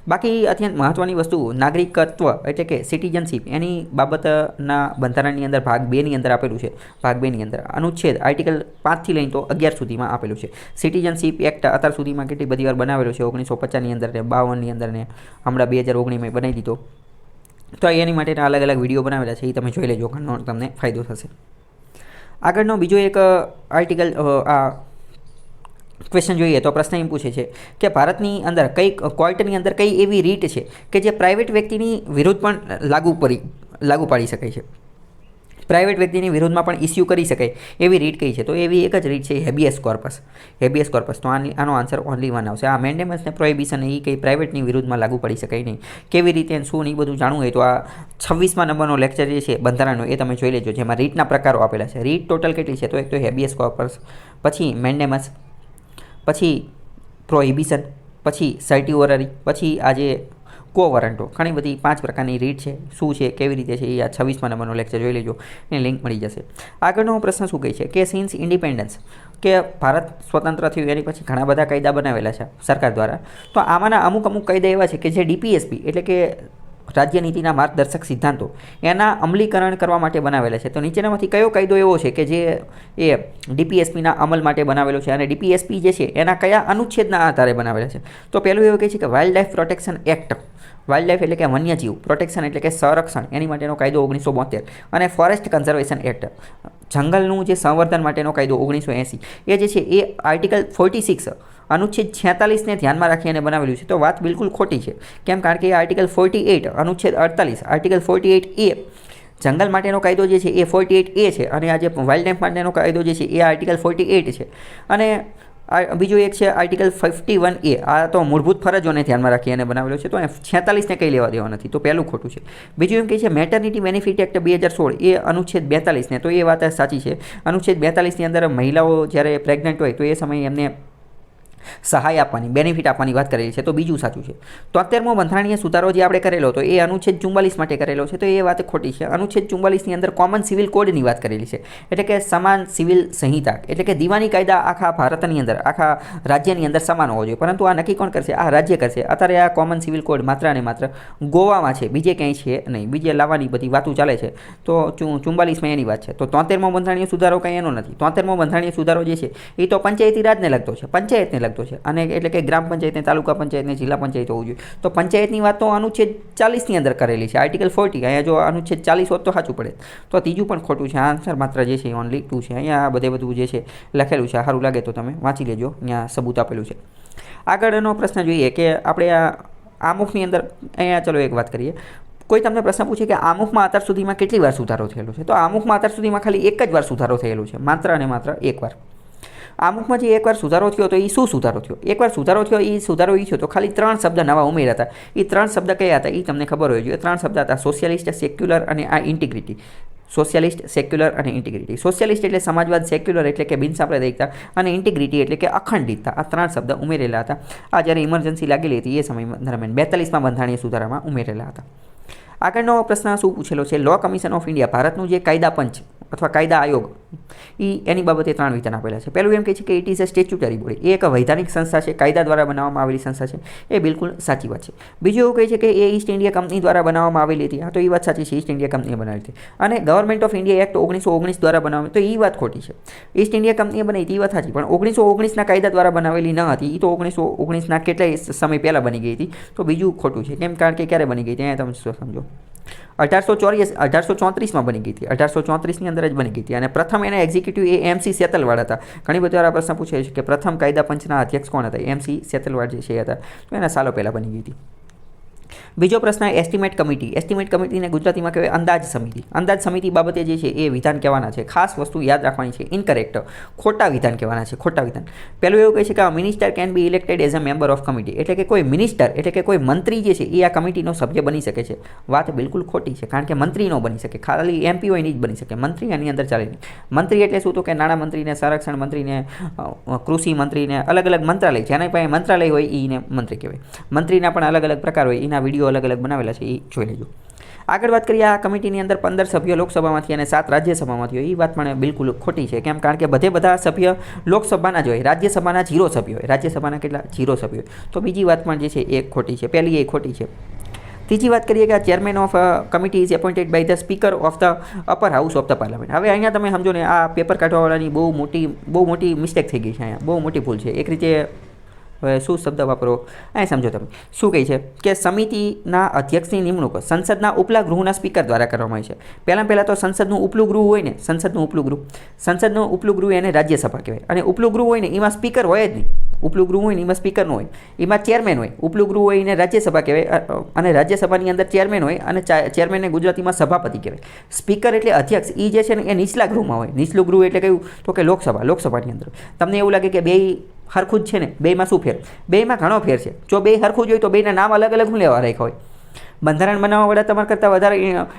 બાકી અત્યંત મહત્ત્વની વસ્તુ નાગરિકત્વ એટલે કે સિટીઝનશીપ, એની બાબતના બંધારણની અંદર ભાગ 2ની અંદર આપેલું છે. ભાગ 2ની અંદર અનુચ્છેદ આર્ટિકલ 5થી લઈને તો 11 સુધીમાં આપેલું છે. સિટીઝનશીપ એક્ટ અત્યાર સુધીમાં કેટલી બધી વાર બનાવેલો છે, 1950ની અંદર ને 52ની અંદર ને હમણાં 2019માં બનાવી દીધો. તો એની માટેના અલગ અલગ વિડીયો બનાવેલા છે, એ તમે જોઈ લેજો, ઘણો તમને ફાયદો થશે. આગળનો બીજો એક આર્ટિકલ આ ક્વેશ્ચન જોઈએ તો પ્રશ્ન એમ પૂછે છે કે ભારતની અંદર કોર્ટની અંદર કઈ એવી રીટ છે કે જે પ્રાઇવેટ વ્યક્તિની વિરુદ્ધ પણ લાગુ પાડી શકાય છે, પ્રાઇવેટ વ્યક્તિની વિરુદ્ધમાં પણ ઇસ્યુ કરી શકાય એવી રીટ કઈ છે? તો એવી એક જ રીટ છે હેબિયસ કોર્પસ. Habeas corpus. તો આનો આન્સર ઓનલી 1 આવશે. આ મેન્ડેમસ ને પ્રોહિબિશન એ કંઈ પ્રાઇવેટની વિરુદ્ધમાં લાગુ પડી શકાય નહીં. કેવી રીતે શું એ બધું જાણવું હોય તો આ 26મા નંબરનો લેક્ચર જે છે બંધારણનો એ તમે જોઈ લેજો, જેમાં રીટના પ્રકારો આપેલા છે. રીટ ટોટલ કેટલી છે? તો એક તો હેબિયસ કોર્પસ, પછી મેન્ડેમસ, પછી પ્રોહિબિશન, પછી સર્ટિઓરરી, પછી આજે કોવરન્ટો. ઘણી બધી 5 પ્રકારની રીટ છે. શું છે, કેવી રીતે છે, એ આ 26મા નંબરનો લેક્ચર જોઈ લેજો, એને લિંક મળી જશે. આગળનો પ્રશ્ન શું કહે છે કે સિન્સ ઇન્ડિપેન્ડન્સ, કે ભારત સ્વતંત્ર થયું એની પછી ઘણા બધા કાયદા બનાવેલા છે સરકાર દ્વારા. તો આમાંના અમુક કાયદા એવા છે કે જે DPSP એટલે કે રાજ્ય નીતિના માર્ગદર્શક સિદ્ધાંતો એના અમલીકરણ કરવા માટે બનાવેલા છે. તો નીચેનામાંથી કયો કાયદો એવો છે કે જે એ DPSPના અમલ માટે બનાવેલો છે, અને DPSP જે છે એના કયા અનુચ્છેદના આધારે બનાવેલા છે? તો પહેલું એવું કહે છે કે wild life protection act. Wild life એટલે કે વન્યજીવ, પ્રોટેક્શન એટલે કે સંરક્ષણ, એની માટેનો કાયદો 1972, અને ફોરેસ્ટ કન્ઝર્વેશન એક્ટ, જંગલનું જે સંવર્ધન માટેનો કાયદો 1980. એ જે છે એ આર્ટિકલ 46 અનુચ્છેદ 46ને ધ્યાનમાં રાખી અને બનાવેલું છે. તો વાત બિલકુલ ખોટી છે. કેમ? કારણ કે આર્ટિકલ 48 અનુચ્છેદ 48, આર્ટિકલ 48A જંગલ માટેનો કાયદો જે છે એ 48A છે, અને આ જે વાઇલ્ડ લાઇફ માટેનો કાયદો જે છે એ આર્ટિકલ 48 છે. અને બીજું એક છે આર્ટિકલ 51A, આ તો મૂળભૂત ફરજોને ધ્યાનમાં રાખી અને બનાવેલો છે, તો 46ને કંઈ લેવા દેવા નથી, તો પહેલું ખોટું છે. બીજું એમ કહે છે મેટર્નિટી બેનિફિટ એક્ટ 2016, એ અનુચ્છેદ 42ને, તો એ વાત સાચી છે. અનુચ્છેદ 42ની અંદર મહિલાઓ જ્યારે પ્રેગ્નન્ટ હોય તો એ સમયે એમને સહાય આપવાની, બેનિફિટ આપવાની વાત કરેલી છે, તો બીજું સાચું છે. 73મો બંધારણીય સુધારો જે આપણે કરેલો તો એ અનુચ્છેદ 44 માટે કરેલો છે, તો એ વાત ખોટી છે. અનુચ્છેદ 44ની અંદર કોમન સિવિલ કોડની વાત કરેલી છે, એટલે કે સમાન સિવિલ સંહિતા, એટલે કે દીવાની કાયદા આખા ભારતની અંદર, આખા રાજ્યની અંદર સમાન હોવો જોઈએ, પરંતુ આ નક્કી કોણ કરશે? આ રાજ્ય કરશે. અત્યારે આ કોમન સિવિલ કોડ માત્ર અને માત્ર ગોવામાં છે, બીજે ક્યાંય છે નહીં, બીજે લાવવાની બધી વાતો ચાલે છે, તો 44માં એની વાત છે. તો 73મો બંધારણીય સુધારો કંઈ એનો નથી. 73મો બંધારણીય સુધારો જે છે એ તો પંચાયતી રાજને લગતો છે, પંચાયતને લગતો છે, અને એટલે કે ગ્રામ પંચાયતને, તાલુકા પંચાયતને, જિલ્લા પંચાયત હોવું જોઈએ. તો પંચાયતની વાત તો અનુચ્છેદ 40ની અંદર કરેલી છે, આર્ટિકલ 40. અહીંયા જો અનુચ્છેદ 40 હોત તો સાચું પડે. તો ત્રીજું પણ ખોટું છે. આન્સર માત્ર જે છે ઓનલી 2 છે. અહીંયા બધું જે છે લખેલું છે, સારું લાગે તો તમે વાંચી લેજો, અહીંયા સબૂત આપેલું છે. આગળનો પ્રશ્ન જોઈએ કે આપણે આ આમુખની અંદર, અહીંયા ચલો એક વાત કરીએ. કોઈ તમને પ્રશ્ન પૂછે કે આમુખમાં અત્યાર સુધીમાં કેટલી વાર સુધારો થયેલો છે, તો આમુખમાં અત્યાર સુધીમાં ખાલી એક જ વાર સુધારો થયેલો છે, માત્ર અને માત્ર એક વાર. આમુખમાં જે એકવાર સુધારો થયો તો એ શું સુધારો થયો? એકવાર સુધારો થયો એ સુધારો એ થયો તો ખાલી 3 શબ્દ નવા ઉમેર્યા હતા. એ 3 શબ્દ કયા હતા એ તમને ખબર હોવી જોઈએ. 3 શબ્દ હતા સોશિયલિસ્ટ, સેક્યુલર અને આ ઇન્ટિગ્રિટી. સોશિયલિસ્ટ, સેક્યુલર અને ઇન્ટિગ્રિટી. સોશિયલિસ્ટ એટલે સમાજવાદ, સેક્યુલર એટલે કે બિનસાંપ્રદાયિકતા, અને ઇન્ટિગ્રિટી એટલે કે અખંડિતતા. આ 3 શબ્દ ઉમેરેલા હતા. આ જ્યારે ઇમરજન્સી લાગેલી હતી એ સમય દરમિયાન 42માં બંધારણીય સુધારામાં ઉમેરેલા હતા. આગળનો પ્રશ્ન શું પૂછેલો છે? લો કમિશન ઓફ ઇન્ડિયા, ભારતનું જે કાયદા પંચ અથવા કાયદા આયોગ, એની બાબતે 3 વિધાન આપેલા છે. પહેલું એમ કહે છે કે it is a statutory body, એ એક વૈધાનિક સંસ્થા છે, કાયદા દ્વારા બનાવવામાં આવેલી સંસ્થા છે, એ બિલકુલ સાચી વાત છે. બીજું એવું કહે છે કે એ ઈસ્ટ ઇન્ડિયા કંપની દ્વારા બનાવવામાં આવેલી હતી. હા, તો એ વાત સાચી છે, ઈસ્ટ ઇન્ડિયા કંપનીએ બનાવી હતી. અને ગવર્મેન્ટ ઓફ ઇન્ડિયા એક્ટ 1919 દ્વારા બનાવી, તો એ વાત ખોટી છે. ઈસ્ટ ઇન્ડિયા કંપનીએ બનાવી હતી એ વાત સાચી, પણ 1919ના કાયદા દ્વારા બનાવેલી ન હતી. એ તો 1919ના કેટલાય સમય પહેલાં બની ગઈ હતી, તો બીજું ખોટું છે. કેમ? કારણ કે ક્યારે બની ગઈ હતી અહીંયા તમે શું સમજો. 1834માં બની ગઈ હતી. 1834ની અંદર જ બની ગઈ હતી. અને પ્રથમ એના એક્ઝિક્યુટિવ એ MC સેતલવાડ હતા. ઘણી બધી વાર આ પ્રશ્ન પૂછે છે કે પ્રથમ કાયદા પંચના અધ્યક્ષ કોણ હતા? MC સેતલવાડ જે છે હતા, તો એના સાલો પહેલાં બની ગઈ હતી. બીજો પ્રશ્ન એસ્ટિમેટ કમિટી. એસ્ટિમેટ કમિટીને ગુજરાતીમાં કહેવાય અંદાજ સમિતિ. અંદાજ સમિતિ બાબતે જે છે એ વિધાન કહેવાના છે. ખાસ વસ્તુ યાદ રાખવાની છે, ઇનકરેક્ટ, ખોટા વિધાન કહેવાના છે, ખોટા વિધાન. પહેલું એવું કહે છે કે આ minister can be elected as a member of committee, એટલે કે કોઈ મિનિસ્ટર એટલે કે કોઈ મંત્રી જે છે એ આ કમિટીનો સભ્ય બની શકે છે. વાત બિલકુલ ખોટી છે, કારણ કે મંત્રી ન બની શકે, ખાલી MP હોય નહીં જ બની શકે. મંત્રી આની અંદર ચાલે નહીં. મંત્રી એટલે શું? તો કે નાણાં મંત્રીને, સંરક્ષણ મંત્રીને, કૃષિ મંત્રીને, અલગ અલગ મંત્રાલય, જેના પાસે મંત્રાલય હોય એને મંત્રી કહેવાય. મંત્રીના પણ અલગ અલગ પ્રકાર હોય, એના વિડીયો અલગ અલગ બનાવેલા છે, એ જોઈ લેજો. આગળ વાત કરીએ, આ કમિટીની અંદર 15 સભ્યો લોકસભામાંથી અને 7 રાજ્યસભામાંથી હોય. એ વાત પણ બિલકુલ ખોટી છે. કેમ? કારણ કે બધા સભ્ય લોકસભાના જ હોય, રાજ્યસભાના 0 સભ્યો હોય. રાજ્યસભાના કેટલા? 0 સભ્યો. તો બીજી વાત પણ જે છે એ ખોટી છે. પહેલી એ ખોટી છે. ત્રીજી વાત કરીએ કે આ chairman of committee is appointed by the speaker of the upper house of the parliament. હવે અહીંયા તમે સમજો ને, આ પેપર કાઢવાવાળાની બહુ મોટી મિસ્ટેક થઈ ગઈ છે. અહીંયા બહુ મોટી ભૂલ છે. એક રીતે હવે શું શબ્દ વાપરો અહીં સમજો તમે. શું કહે છે કે સમિતિના અધ્યક્ષની નિમણૂક સંસદના ઉપલા ગૃહના સ્પીકર દ્વારા કરવામાં આવે છે. પહેલાં તો સંસદનું ઉપલું ગૃહ હોય ને, સંસદનું ઉપલું ગૃહ એને રાજ્યસભા કહેવાય. અને ઉપલું ગૃહ હોય ને એમાં સ્પીકર હોય જ નહીં. ઉપલું ગૃહ હોય ને એમાં સ્પીકર ન હોય, એમાં ચેરમેન હોય. ઉપલું ગૃહ હોય એને રાજ્યસભા કહેવાય, અને રાજ્યસભાની અંદર ચેરમેન હોય, અને ચેરમેનને ગુજરાતીમાં સભાપતિ કહેવાય. સ્પીકર એટલે અધ્યક્ષ, એ જે છે ને એ નીચલા ગૃહમાં હોય. નીચલું ગૃહ એટલે કયું? તો કે લોકસભાની અંદર. તમને એવું લાગે કે બે હરખું જ છે ને, બેમાં શું ફેર? બેમાં ઘણો ફેર છે. જો બે હરખું જ હોય તો બેના નામ અલગ અલગ લેવા રાખ્યા હોય. બંધારણ બનાવવાવાળા તમારા કરતાં વધારે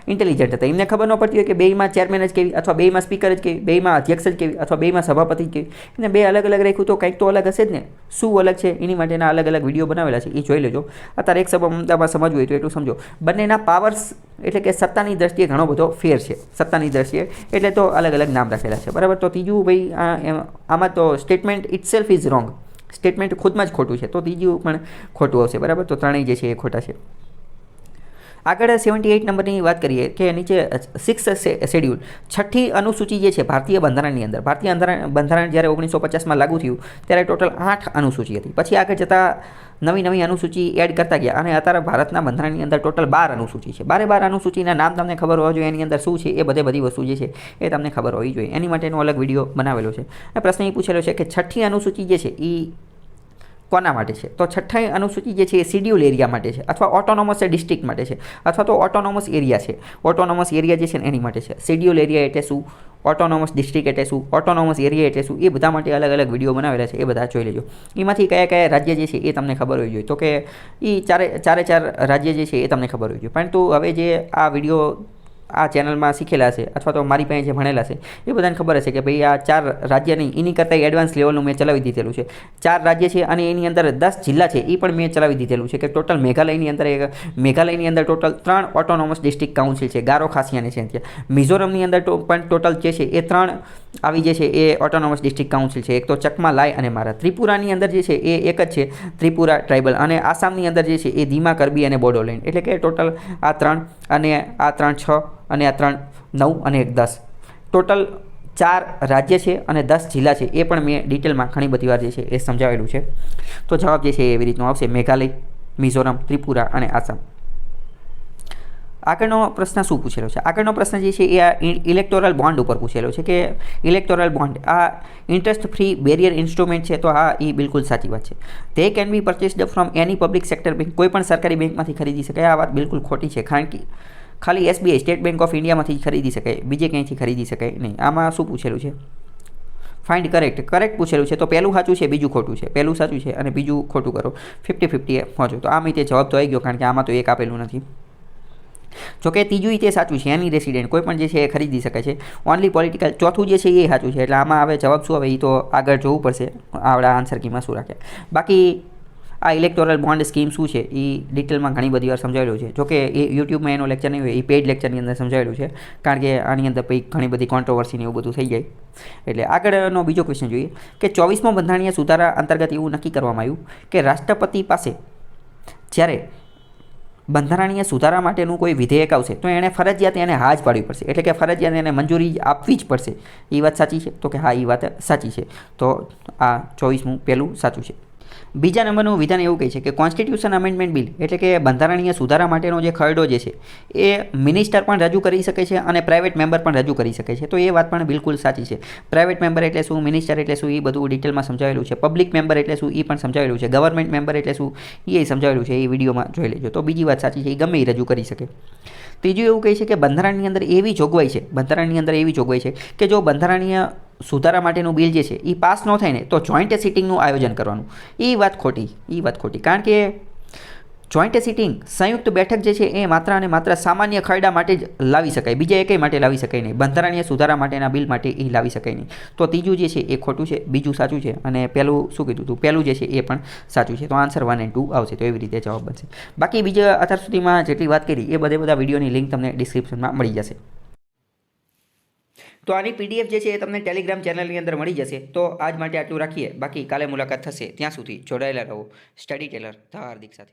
ઇન્ટેલિજન્ટ હતા. એમને ખબર ન પડતી હોય કે બેમાં ચેરમેન જ કેવી, અથવા બેમાં સ્પીકર જ કેવી, બેમાં અધ્યક્ષ જ કેવી, અથવા બેમાં સભાપતિ જ કેવી. એને બે અલગ અલગ રાખ્યું તો કંઈક તો અલગ હશે જ ને. શું અલગ છે એની માટેના અલગ અલગ વિડીયો બનાવેલા છે, એ જોઈ લેજો. અત્યારે એક શબ્દમાં સમજવું હોય તો એટલું સમજો. બંનેના પાવર્સ એટલે કે સત્તાની દ્રષ્ટિએ ઘણો બધો ફેર છે. સત્તાની દ્રષ્ટિએ એટલે તો અલગ અલગ નામ રાખેલા છે, બરાબર. તો ત્રીજું ભાઈ આમાં તો statement itself is wrong. Statement ખુદમાં જ ખોટું છે, તો ત્રીજું પણ ખોટું આવશે, બરાબર. તો ત્રણેય જે છે એ ખોટા છે. આગળ 78 નંબરની વાત કરીએ કે નીચે 6th શેડ્યુલ, 6ઠ્ઠી અનુસૂચિ જે છે ભારતીય બંધારણની અંદર. ભારતીય બંધારણ જ્યારે 1950માં લાગુ થયું ત્યારે ટોટલ 8 અનુસૂચિ હતી. પછી આગળ જતાં નવી અનુસૂચિ એડ કરતા ગયા, અને અત્યારે ભારતના બંધારણની અંદર ટોટલ 12 અનુસૂચિ છે. 12 અનુસૂચિના નામ તમને ખબર હોવા જોઈએ, એની અંદર શું છે એ બધી વસ્તુ જે છે એ તમને ખબર હોવી જોઈએ. એની માટેનો અલગ વિડીયો બનાવેલો છે. પ્રશ્ન એ પૂછેલો છે કે 6ઠ્ઠી અનુસૂચિ જે છે એ કોના માટે છે? તો 6ઠ્ઠી અનુસૂચિ જે છે એ શિડ્યુલ એરિયા માટે છે, અથવા ઓટોનોમસ ડિસ્ટ્રિક્ટ માટે છે, અથવા તો ઓટોનોમસ એરિયા છે. ઓટોનોમસ એરિયા જે છે ને એની માટે છે. શિડ્યુલ એરિયા એટલે શું, ઓટોનોમસ ડિસ્ટ્રિક્ટ એટલે શું, ઓટોનોમસ એરિયા એટલે શું, એ બધા માટે અલગ અલગ વિડીયો બનાવેલા છે, એ બધા જોઈ લેજો. એમાંથી કયા કયા રાજ્ય જે છે એ તમને ખબર હોવી જોઈએ. તો કે એ ચારે રાજ્ય જે છે એ તમને ખબર હોવી જોઈએ. પરંતુ હવે જે આ વિડીયો આ ચેનલમાં શીખેલા છે, અથવા તો મારી પાસે જે ભણેલા છે, એ બધાને ખબર હશે કે ભાઈ આ 4 રાજ્ય નહીં, એની કરતાં એડવાન્સ લેવલનું મેં ચલાવી દીધેલું છે. 4 રાજ્ય છે અને એની અંદર 10 જિલ્લા છે, એ પણ મેં ચલાવી દીધેલું છે. કે ટોટલ મેઘાલયની અંદર ટોટલ 3 ઓટોનોમસ ડિસ્ટ્રિક્ટ કાઉન્સિલ છે. ગારો ખાસિયાને છે ત્યાં. મિઝોરમની અંદર પણ ટોટલ જે છે એ 3 આવી જે છે એ ઓટોનોમસ ડિસ્ટ્રિક્ટ કાઉન્સિલ છે. એક તો ચકમા, લાય અને મારા. ત્રિપુરાની અંદર જે છે એ એક જ છે, ત્રિપુરા ટ્રાઇબલ. અને આસામની અંદર જે છે એ ધીમા, કરબી અને બોડોલેન્ડ. એટલે કે ટોટલ આ 3 અને આ 3 6 અને આ 3 9 અને 1 10, ટોટલ 4 રાજ્ય છે અને 10 જિલ્લા છે. એ પણ મેં ડિટેલમાં ઘણી બધી વાર જે છે એ સમજાવેલું છે. તો જવાબ જે છે એ એવી રીતનો આવશે: મેઘાલય, મિઝોરમ, ત્રિપુરા અને આસામ. આગળનો પ્રશ્ન શું પૂછેલો છે? આગળનો પ્રશ્ન જે છે એ આ ઇલેક્ટોરલ બોન્ડ ઉપર પૂછેલો છે કે ઇલેક્ટોરલ બોન્ડ આ ઇન્ટરેસ્ટ ફ્રી બેરિયર ઇન્સ્ટ્રુમેન્ટ છે. તો હા, એ બિલકુલ સાચી વાત છે. તે can be purchased from any public sector bank. કોઈ પણ સરકારી બેંકમાંથી ખરીદી શકાય. આ વાત બિલકુલ ખોટી છે, કારણ કે ખાલી SBI સ્ટેટ બેંક ઓફ ઇન્ડિયામાંથી જ ખરીદી શકાય, બીજે ક્યાંયથી ખરીદી શકાય નહીં. આમાં શું પૂછેલું છે? ફાઇન્ડ કરેક્ટ પૂછેલું છે. તો પહેલું સાચું છે, બીજું ખોટું છે. પહેલું સાચું છે અને બીજું ખોટું કરો. 50-50 પહોંચો. તો આમ રીતે જવાબ તો આવી ગયો, કારણ કે આમાં તો એક આપેલું નથી. જોકે ત્રીજું તે સાચું છે, એની રેસિડેન્ટ કોઈ પણ જે છે એ ખરીદી શકે છે. ઓનલી પોલિટિકલ ચોથું જે છે એ સાચું છે. એટલે આમાં હવે જવાબ શું આવે એ તો આગળ જોવું પડશે, આવડા આન્સર કીમાં શું રાખે. બાકી આ ઇલેક્ટોરલ બોન્ડ સ્કીમ શું છે એ ડિટેલમાં ઘણી બધી વાર સમજાવેલું છે. જોકે એ યુટ્યુબમાં એનો લેક્ચર નહીં હોય, એ પેઇડ લેક્ચરની અંદર સમજાવેલું છે, કારણ કે આની અંદર પછી ઘણી બધી કોન્ટ્રોવર્સીને એવું બધું થઈ જાય. એટલે આગળનો બીજો ક્વેશ્ચન જોઈએ કે 24મો બંધારણીય સુધારા અંતર્ગત એવું નક્કી કરવામાં આવ્યું કે રાષ્ટ્રપતિ પાસે જ્યારે બંધારણીય સુધારા માટેનું કોઈ વિધેયક આવશે તો એણે ફરજિયાત એને હા જ પાડવી પડશે. એટલે કે ફરજિયાત એને મંજૂરી આપવી જ પડશે. એ વાત સાચી છે? તો કે હા, એ વાત સાચી છે. તો આ 24મું પહેલું સાચું છે. બીજા નંબરનું વિધાન એવું કહે છે કે કોન્સ્ટિટ્યુશન અમેન્ડમેન્ટ બિલ એટલે કે બંધારણીય સુધારા માટેનો જે ખરડો જે છે એ મિનિસ્ટર પણ રજૂ કરી શકે છે અને પ્રાઇવેટ મેમ્બર પણ રજૂ કરી શકે છે. તો એ વાત પણ બિલકુલ સાચી છે. પ્રાઇવેટ મેમ્બર એટલે શું, મિનિસ્ટર એટલે શું, એ બધું ડિટેલમાં સમજાવેલું છે. પબ્લિક મેમ્બર એટલે શું એ પણ સમજાવેલું છે. ગવર્મેન્ટ મેમ્બર એટલે શું એ સમજાવેલું છે. એ વિડીયોમાં જોઈ લેજો. તો બીજી વાત સાચી છે, એ ગમે એ રજૂ કરી શકે. ત્રીજું એવું કહે છે કે બંધારણની અંદર એવી જોગવાઈ છે કે જો બંધારણીય સુધારા માટેનું બિલ જે છે એ પાસ ન થાય ને તો જોઈન્ટ સિટિંગનું આયોજન કરવાનું. એ વાત ખોટી. કારણ કે જોઈન્ટ સિટિંગ, સંયુક્ત બેઠક જે છે એ માત્ર અને માત્ર સામાન્ય ખરડા માટે જ લાવી શકાય, બીજા એકેય માટે લાવી શકાય નહીં. બંધારણીય સુધારા માટેના બિલ માટે એ લાવી શકાય નહીં. તો ત્રીજું જે છે એ ખોટું છે, બીજું સાચું છે અને પહેલું શું કીધું હતું, પહેલું જે છે એ પણ સાચું છે. તો આન્સર 1 અને 2 આવશે. તો એવી રીતે જવાબ બનશે. બાકી બીજા અત્યાર સુધીમાં જેટલી વાત કરી એ બધા વિડીયોની લિંક તમને ડિસ્ક્રિપ્શનમાં મળી જશે. તો આની PDF જે છે એ તમને ટેલિગ્રામ ચેનલની અંદર મળી જશે. તો આજ માટે આટલું રાખીએ. બાકી કાલે મુલાકાત થશે. ત્યાં સુધી જોડાયેલા રહો સ્ટડી ટેલર ધ હાર્દિક સાથે.